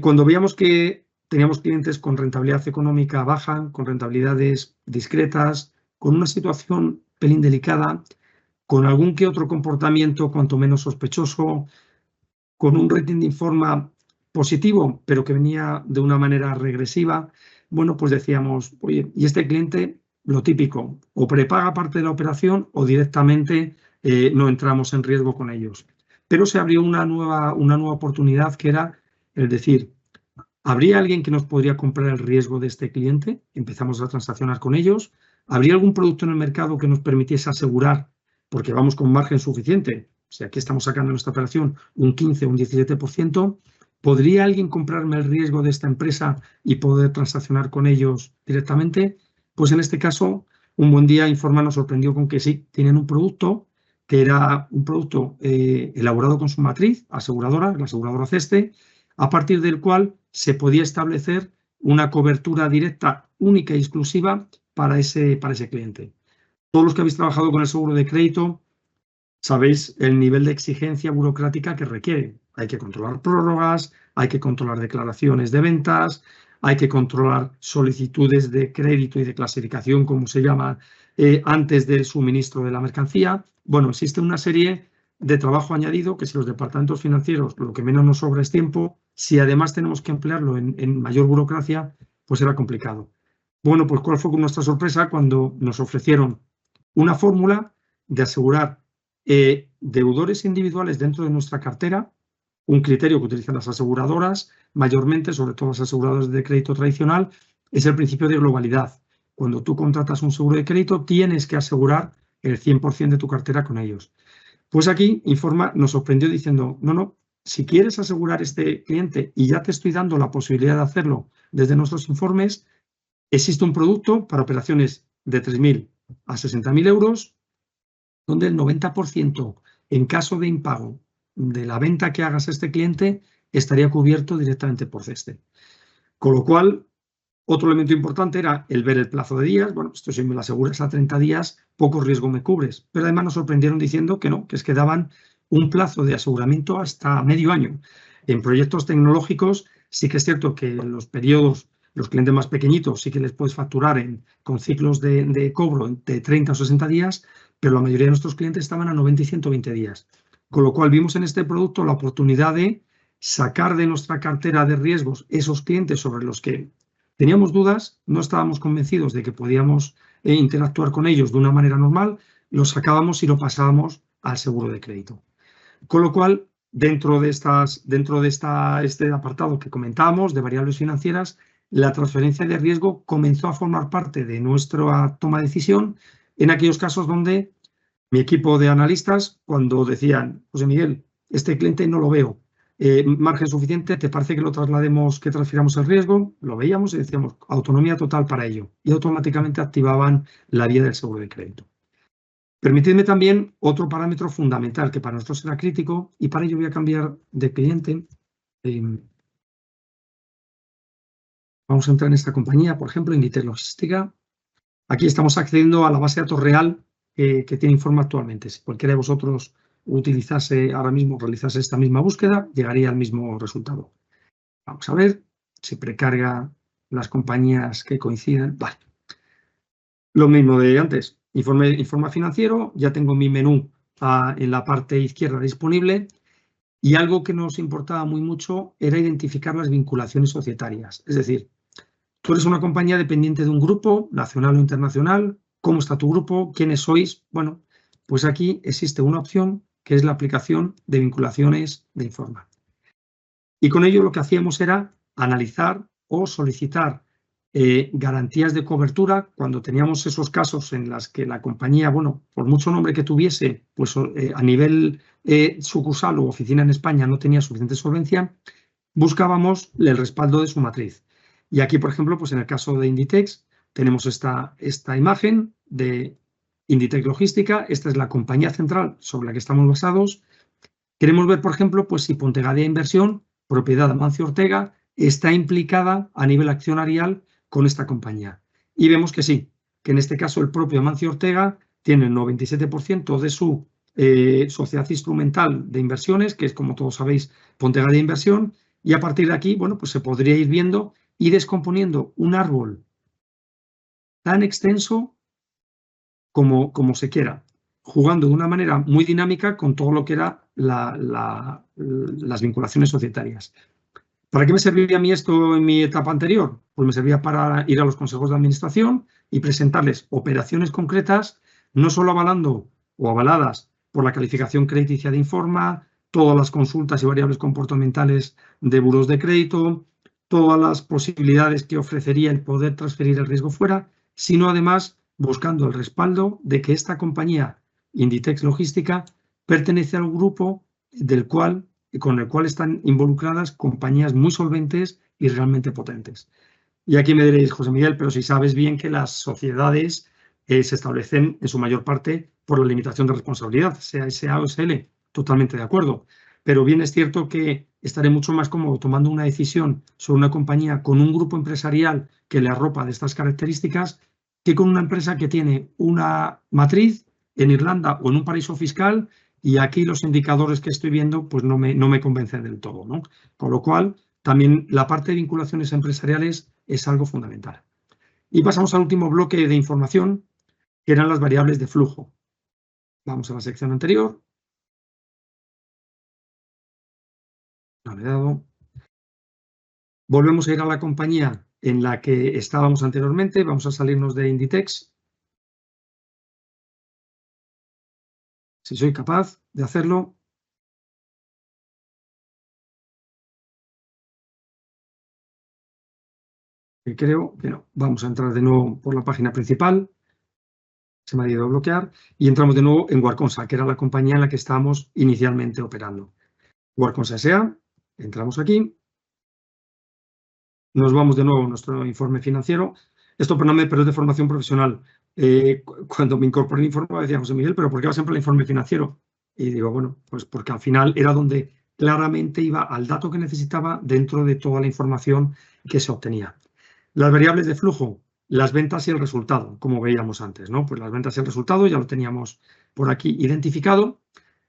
Cuando veíamos que teníamos clientes con rentabilidad económica baja, con rentabilidades discretas, con una situación pelín delicada, con algún que otro comportamiento cuanto menos sospechoso, con un rating de Informa positivo, pero que venía de una manera regresiva, bueno, pues decíamos, oye, y este cliente, lo típico, o prepaga parte de la operación o directamente no entramos en riesgo con ellos. Pero se abrió una nueva oportunidad que era el decir, ¿habría alguien que nos podría comprar el riesgo de este cliente? Empezamos a transaccionar con ellos. ¿Habría algún producto en el mercado que nos permitiese asegurar, porque vamos con margen suficiente? O sea, aquí estamos sacando en nuestra operación un 15 o un 17%. ¿Podría alguien comprarme el riesgo de esta empresa y poder transaccionar con ellos directamente? Pues en este caso, un buen día Informa nos sorprendió con que sí, tienen un producto que era un producto elaborado con su matriz aseguradora, la aseguradora CESTE, a partir del cual se podía establecer una cobertura directa única y exclusiva para ese cliente. Todos los que habéis trabajado con el seguro de crédito sabéis el nivel de exigencia burocrática que requiere. Hay que controlar prórrogas, hay que controlar declaraciones de ventas, hay que controlar solicitudes de crédito y de clasificación, como se llama, antes del suministro de la mercancía. Bueno, existe una serie de trabajo añadido que si los departamentos financieros lo que menos nos sobra es tiempo, si además tenemos que emplearlo en mayor burocracia, pues era complicado. Bueno, pues ¿cuál fue nuestra sorpresa cuando nos ofrecieron una fórmula de asegurar deudores individuales dentro de nuestra cartera, un criterio que utilizan las aseguradoras, mayormente, sobre todo las aseguradoras de crédito tradicional, es el principio de globalidad. Cuando tú contratas un seguro de crédito, tienes que asegurar el 100% de tu cartera con ellos. Pues aquí Informa nos sorprendió diciendo, no, si quieres asegurar este cliente y ya te estoy dando la posibilidad de hacerlo desde nuestros informes, existe un producto para operaciones de 3.000 a 60.000 euros, donde el 90% en caso de impago de la venta que hagas a este cliente estaría cubierto directamente por CESTE. Con lo cual, otro elemento importante era el ver el plazo de días. Bueno, esto si me lo aseguras a 30 días, poco riesgo me cubres. Pero además nos sorprendieron diciendo que no, que es que daban un plazo de aseguramiento hasta medio año. En proyectos tecnológicos sí que es cierto que los periodos, los clientes más pequeñitos sí que les puedes facturar con ciclos de cobro de 30 o 60 días, pero la mayoría de nuestros clientes estaban a 90 y 120 días. Con lo cual vimos en este producto la oportunidad de sacar de nuestra cartera de riesgos esos clientes sobre los que teníamos dudas, no estábamos convencidos de que podíamos interactuar con ellos de una manera normal, los sacábamos y lo pasábamos al seguro de crédito. Con lo cual, dentro de este apartado que comentábamos de variables financieras, la transferencia de riesgo comenzó a formar parte de nuestra toma de decisión en aquellos casos donde mi equipo de analistas, cuando decían, José Miguel, este cliente no lo veo, margen suficiente, ¿te parece que lo traslademos, que transfiramos el riesgo? Lo veíamos y decíamos, autonomía total para ello. Y automáticamente activaban la vía del seguro de crédito. Permitidme también otro parámetro fundamental que para nosotros era crítico y para ello voy a cambiar de cliente. Vamos a entrar en esta compañía, por ejemplo, Inditex Logística. Aquí estamos accediendo a la base de datos real que tiene Informa actualmente. Si cualquiera de vosotros utilizase ahora mismo, realizase esta misma búsqueda, llegaría al mismo resultado. Vamos a ver si precarga las compañías que coinciden. Vale. Lo mismo de antes. Informa financiero, ya tengo mi menú en la parte izquierda disponible y algo que nos importaba muy mucho era identificar las vinculaciones societarias. Es decir, tú eres una compañía dependiente de un grupo, nacional o internacional. ¿Cómo está tu grupo? ¿Quiénes sois? Bueno, pues aquí existe una opción que es la aplicación de vinculaciones de Informa. Y con ello lo que hacíamos era analizar o solicitar garantías de cobertura cuando teníamos esos casos en las que la compañía, bueno, por mucho nombre que tuviese, pues a nivel sucursal o oficina en España no tenía suficiente solvencia, buscábamos el respaldo de su matriz. Y aquí, por ejemplo, pues en el caso de Inditex, tenemos esta imagen de Inditex Logística. Esta es la compañía central sobre la que estamos basados. Queremos ver, por ejemplo, pues si Pontegadía Inversión, propiedad de Amancio Ortega, está implicada a nivel accionarial con esta compañía. Y vemos que sí, que en este caso el propio Amancio Ortega tiene el 97% de su sociedad instrumental de inversiones, que es, como todos sabéis, Pontegadía Inversión, y a partir de aquí, bueno, pues se podría ir viendo y descomponiendo un árbol tan extenso como se quiera, jugando de una manera muy dinámica con todo lo que era las vinculaciones societarias. ¿Para qué me servía a mí esto en mi etapa anterior? Pues me servía para ir a los consejos de administración y presentarles operaciones concretas, no solo avalando o avaladas por la calificación crediticia de Informa, todas las consultas y variables comportamentales de buros de crédito, todas las posibilidades que ofrecería el poder transferir el riesgo fuera, sino además buscando el respaldo de que esta compañía, Inditex Logística, pertenece al grupo con el cual están involucradas compañías muy solventes y realmente potentes. Y aquí me diréis, José Miguel, pero si sabes bien que las sociedades se establecen en su mayor parte por la limitación de responsabilidad, sea SA o SL, totalmente de acuerdo. Pero bien es cierto que estaré mucho más cómodo tomando una decisión sobre una compañía con un grupo empresarial que le arropa de estas características que con una empresa que tiene una matriz en Irlanda o en un paraíso fiscal, y aquí los indicadores que estoy viendo pues no me convencen del todo, ¿no? Con lo cual, también la parte de vinculaciones empresariales es algo fundamental. Y pasamos al último bloque de información, que eran las variables de flujo. Vamos a la sección anterior. No le he dado. Volvemos a ir a la compañía en la que estábamos anteriormente. Vamos a salirnos de Inditex. Si soy capaz de hacerlo. Que creo que no. Vamos a entrar de nuevo por la página principal. Se me ha ido a bloquear. Y entramos de nuevo en Warconsa, que era la compañía en la que estábamos inicialmente operando. Warconsa S.A. Entramos aquí. Nos vamos de nuevo a nuestro informe financiero. Esto, perdóname, pero es de formación profesional. Cuando me incorporé en Informa decía José Miguel, ¿pero por qué va siempre al informe financiero? Y digo, bueno, pues porque al final era donde claramente iba al dato que necesitaba dentro de toda la información que se obtenía. Las variables de flujo, las ventas y el resultado, como veíamos antes, ¿no? Pues las ventas y el resultado ya lo teníamos por aquí identificado.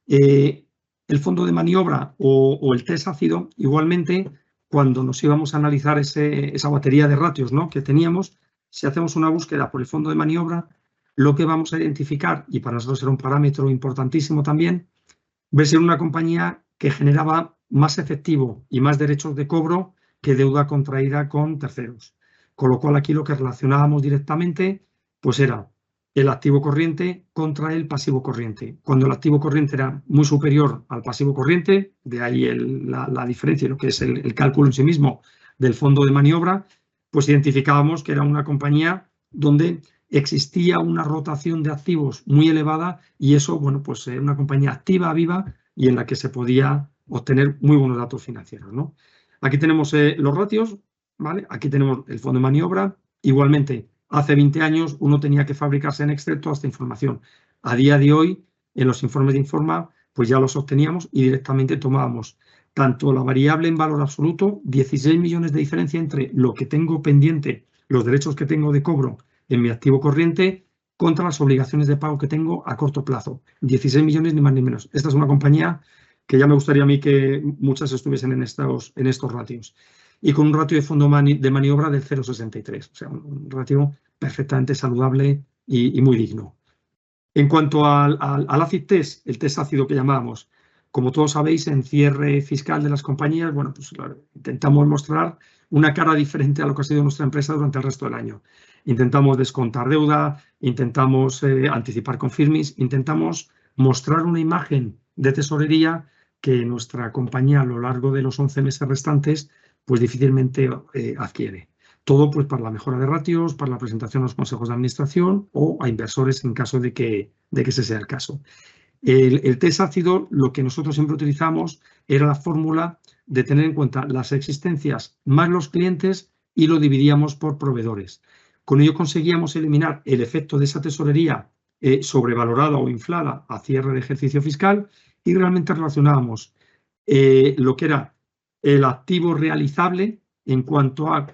El fondo de maniobra o el test ácido, igualmente, cuando nos íbamos a analizar esa batería de ratios, ¿no?, que teníamos, si hacemos una búsqueda por el fondo de maniobra, lo que vamos a identificar, y para nosotros era un parámetro importantísimo también, ver si era una compañía que generaba más efectivo y más derechos de cobro que deuda contraída con terceros. Con lo cual aquí lo que relacionábamos directamente pues era el activo corriente contra el pasivo corriente. Cuando el activo corriente era muy superior al pasivo corriente, de ahí la diferencia, lo que es el cálculo en sí mismo del fondo de maniobra, pues identificábamos que era una compañía donde existía una rotación de activos muy elevada y eso, bueno, pues era una compañía activa, viva y en la que se podía obtener muy buenos datos financieros, ¿no? Aquí tenemos los ratios, ¿vale? Aquí tenemos el fondo de maniobra. Igualmente, hace 20 años uno tenía que fabricarse en Excel toda esta información. A día de hoy, en los informes de Informa, pues ya los obteníamos y directamente tomábamos tanto la variable en valor absoluto, 16 millones de diferencia entre lo que tengo pendiente, los derechos que tengo de cobro en mi activo corriente, contra las obligaciones de pago que tengo a corto plazo. 16 millones ni más ni menos. Esta es una compañía que ya me gustaría a mí que muchas estuviesen en estos ratios. Y con un ratio de fondo de maniobra del 0,63. O sea, un ratio perfectamente saludable y muy digno. En cuanto al acid test, el test ácido que llamábamos, como todos sabéis, en cierre fiscal de las compañías, bueno, pues intentamos mostrar una cara diferente a lo que ha sido nuestra empresa durante el resto del año. Intentamos descontar deuda, intentamos anticipar confirmis, intentamos mostrar una imagen de tesorería que nuestra compañía a lo largo de los 11 meses restantes pues difícilmente adquiere. Todo pues para la mejora de ratios, para la presentación a los consejos de administración o a inversores en caso de que ese sea el caso. El test ácido, lo que nosotros siempre utilizamos era la fórmula de tener en cuenta las existencias más los clientes y lo dividíamos por proveedores. Con ello conseguíamos eliminar el efecto de esa tesorería sobrevalorada o inflada a cierre de ejercicio fiscal y realmente relacionábamos lo que era el activo realizable en cuanto a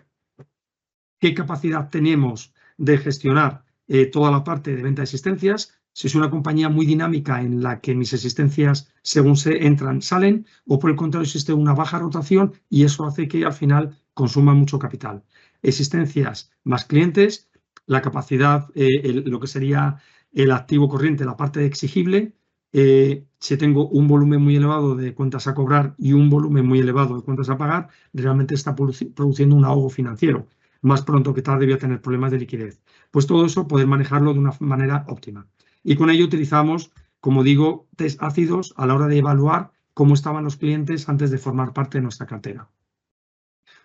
qué capacidad tenemos de gestionar toda la parte de venta de existencias, si es una compañía muy dinámica en la que mis existencias según se entran salen, o por el contrario existe una baja rotación y eso hace que al final consuma mucho capital. Existencias más clientes, la capacidad, lo que sería el activo corriente, la parte de exigible, Si tengo un volumen muy elevado de cuentas a cobrar y un volumen muy elevado de cuentas a pagar, realmente está produciendo un ahogo financiero. Más pronto que tarde voy a tener problemas de liquidez. Pues todo eso poder manejarlo de una manera óptima. Y con ello utilizamos, como digo, test ácidos a la hora de evaluar cómo estaban los clientes antes de formar parte de nuestra cartera.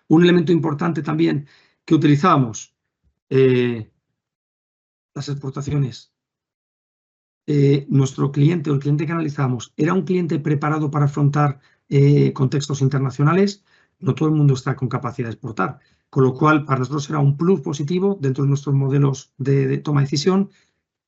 Un elemento importante también que utilizábamos, las exportaciones. Nuestro cliente o el cliente que analizamos era un cliente preparado para afrontar contextos internacionales. No todo el mundo está con capacidad de exportar, con lo cual para nosotros era un plus positivo dentro de nuestros modelos de toma de decisión.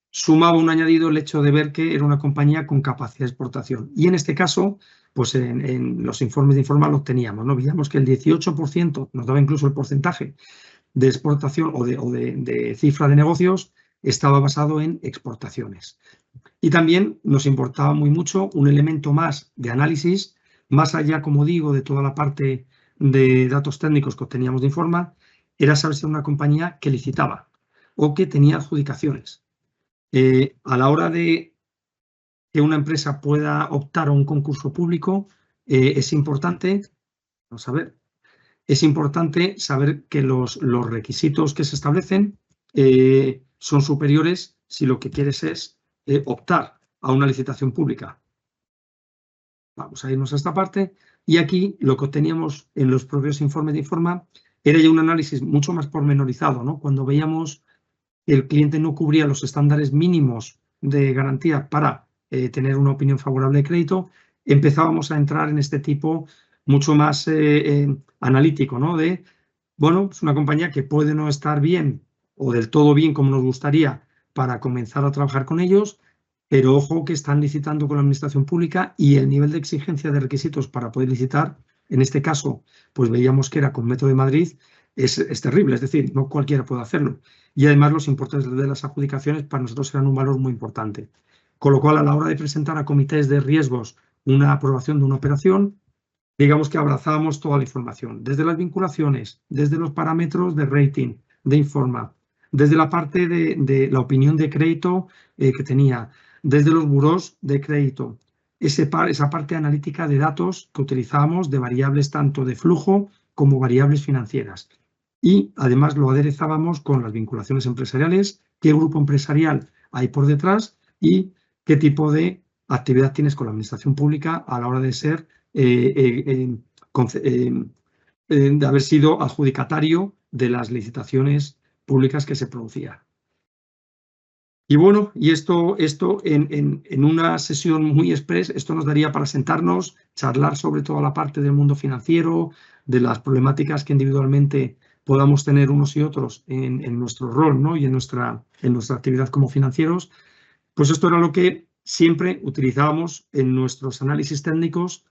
Sumaba un añadido el hecho de ver que era una compañía con capacidad de exportación. Y en este caso, pues en los informes de Informa lo teníamos, ¿no? Veíamos que el 18%, nos daba incluso el porcentaje de exportación o de cifra de negocios, estaba basado en exportaciones. Y también nos importaba muy mucho un elemento más de análisis, más allá, como digo, de toda la parte de datos técnicos que obteníamos de Informa, era saber si era una compañía que licitaba o que tenía adjudicaciones. A la hora de que una empresa pueda optar a un concurso público, es importante, vamos a ver, es importante saber que los requisitos que se establecen son superiores si lo que quieres es optar a una licitación pública. Vamos a irnos a esta parte. Y aquí lo que obteníamos en los propios informes de Informa era ya un análisis mucho más pormenorizado, ¿no? Cuando veíamos que el cliente no cubría los estándares mínimos de garantía para tener una opinión favorable de crédito, empezábamos a entrar en este tipo mucho más analítico, ¿no? De, bueno, es una compañía que puede no estar bien o del todo bien como nos gustaría para comenzar a trabajar con ellos, pero ojo que están licitando con la administración pública y el nivel de exigencia de requisitos para poder licitar, en este caso, pues veíamos que era con Metro de Madrid, es terrible, es decir, no cualquiera puede hacerlo. Y además los importes de las adjudicaciones para nosotros eran un valor muy importante. Con lo cual, a la hora de presentar a comités de riesgos una aprobación de una operación, digamos que abrazábamos toda la información, desde las vinculaciones, desde los parámetros de rating, de Informa, desde la parte de la opinión de crédito que tenía, desde los burós de crédito, esa parte analítica de datos que utilizábamos de variables tanto de flujo como variables financieras. Y además lo aderezábamos con las vinculaciones empresariales, qué grupo empresarial hay por detrás y qué tipo de actividad tienes con la administración pública a la hora de ser de haber sido adjudicatario de las licitaciones públicas que se producían. Y bueno, y esto en una sesión muy express, esto nos daría para sentarnos, charlar sobre toda la parte del mundo financiero, de las problemáticas que individualmente podamos tener unos y otros en nuestro rol, ¿no? Y en nuestra actividad como financieros. Pues esto era lo que siempre utilizábamos en nuestros análisis técnicos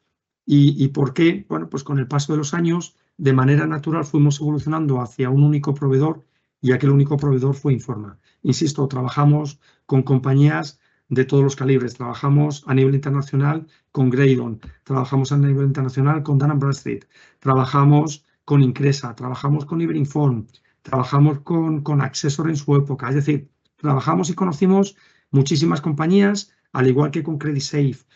y por qué, bueno, pues con el paso de los años, de manera natural fuimos evolucionando hacia un único proveedor y aquel único proveedor fue Informa. Insisto, trabajamos con compañías de todos los calibres, trabajamos a nivel internacional con Graydon, trabajamos a nivel internacional con Dun & Bradstreet, trabajamos con Incresa, trabajamos con Iberinform, trabajamos con Accessor en su época, es decir, trabajamos y conocimos muchísimas compañías, al igual que con CreditSafe,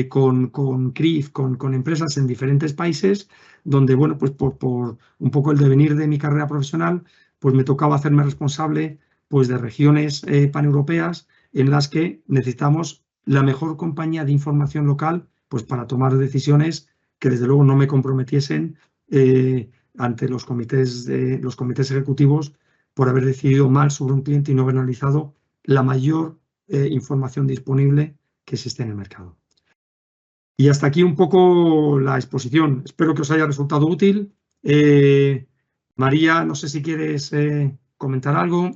con CRIF, con empresas en diferentes países, donde, bueno, pues por un poco el devenir de mi carrera profesional, pues me tocaba hacerme responsable pues de regiones paneuropeas en las que necesitamos la mejor compañía de información local pues para tomar decisiones que desde luego no me comprometiesen ante los comités ejecutivos por haber decidido mal sobre un cliente y no haber analizado la mayor información disponible que existe en el mercado. Y hasta aquí un poco la exposición. Espero que os haya resultado útil. María, no sé si quieres comentar algo.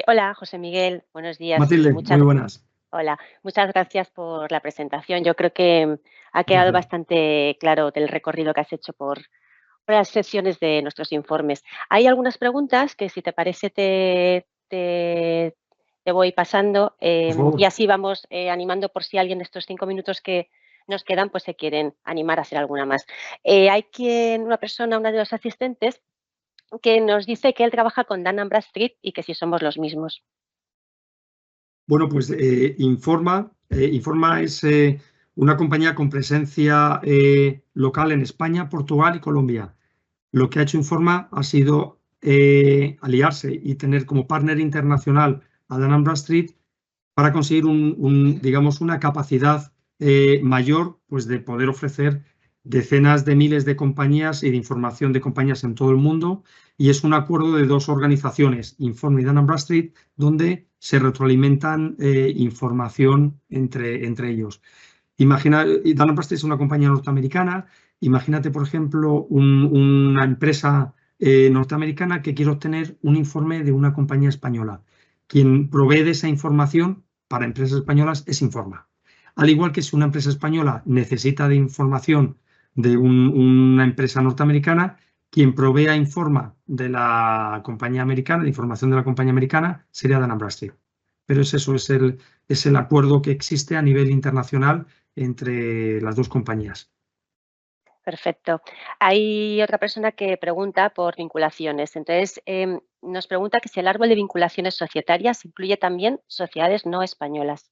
Hola, José Miguel, buenos días. Matilde, muy buenas. Hola, muchas gracias por la presentación. Yo creo que ha quedado bastante claro del recorrido que has hecho por las secciones de nuestros informes. Hay algunas preguntas que, si te parece, te voy pasando y así vamos animando por si alguien de estos 5 minutos que nos quedan pues se quieren animar a hacer alguna más. Hay una de los asistentes, que nos dice que él trabaja con Dun & Bradstreet y que si somos los mismos. Bueno, pues Informa es una compañía con presencia local en España, Portugal y Colombia. Lo que ha hecho Informa ha sido aliarse y tener como partner internacional a Dun & Bradstreet para conseguir digamos, una capacidad mayor, pues, de poder ofrecer decenas de miles de compañías y de información de compañías en todo el mundo. Y es un acuerdo de dos organizaciones, Informa y Dun & Bradstreet, donde se retroalimentan información entre ellos. Imagina, Dun & Bradstreet es una compañía norteamericana. Imagínate, por ejemplo, una empresa norteamericana que quiere obtener un informe de una compañía española. Quien provee de esa información para empresas españolas es Informa. Al igual que si una empresa española necesita de información de una empresa norteamericana, quien provea Informa de la compañía americana, de información de la compañía americana, sería Dun & Bradstreet. Pero eso es el acuerdo que existe a nivel internacional entre las dos compañías. Perfecto. Hay otra persona que pregunta por vinculaciones. Entonces, nos pregunta que si el árbol de vinculaciones societarias incluye también sociedades no españolas.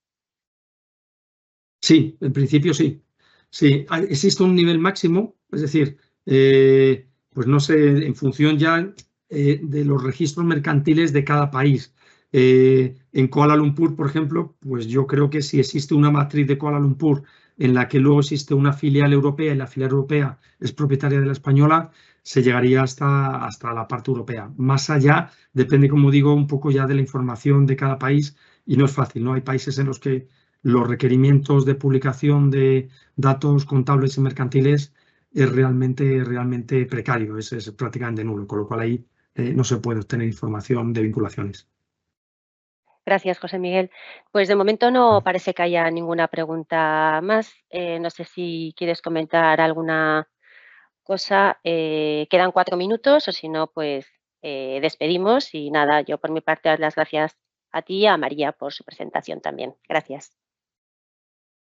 Sí, en principio sí. Sí, existe un nivel máximo, es decir, pues no sé, en función ya de los registros mercantiles de cada país. En Kuala Lumpur, por ejemplo, pues yo creo que si existe una matriz de Kuala Lumpur en la que luego existe una filial europea y la filial europea es propietaria de la española, se llegaría hasta la parte europea. Más allá, depende, como digo, un poco ya de la información de cada país y no es fácil, ¿no? Hay países en los que los requerimientos de publicación de datos contables y mercantiles es realmente precario, es prácticamente nulo, con lo cual ahí no se puede obtener información de vinculaciones. Gracias, José Miguel. Pues de momento no parece que haya ninguna pregunta más. No sé si quieres comentar alguna cosa. Quedan 4 minutos o si no, pues despedimos. Y nada, yo por mi parte dar las gracias a ti y a María por su presentación también. Gracias.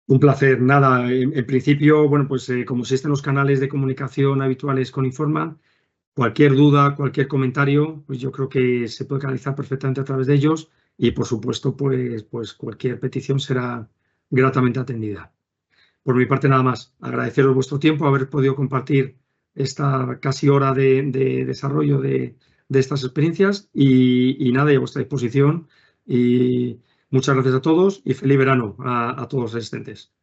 Un placer. Nada, en principio, bueno, pues como existen los canales de comunicación habituales con Informa, cualquier duda, cualquier comentario, pues yo creo que se puede canalizar perfectamente a través de ellos y, por supuesto, pues cualquier petición será gratamente atendida. Por mi parte, nada más. Agradeceros vuestro tiempo, haber podido compartir esta casi hora de desarrollo de estas experiencias y nada, y a vuestra disposición. Y muchas gracias a todos y feliz verano a todos los asistentes.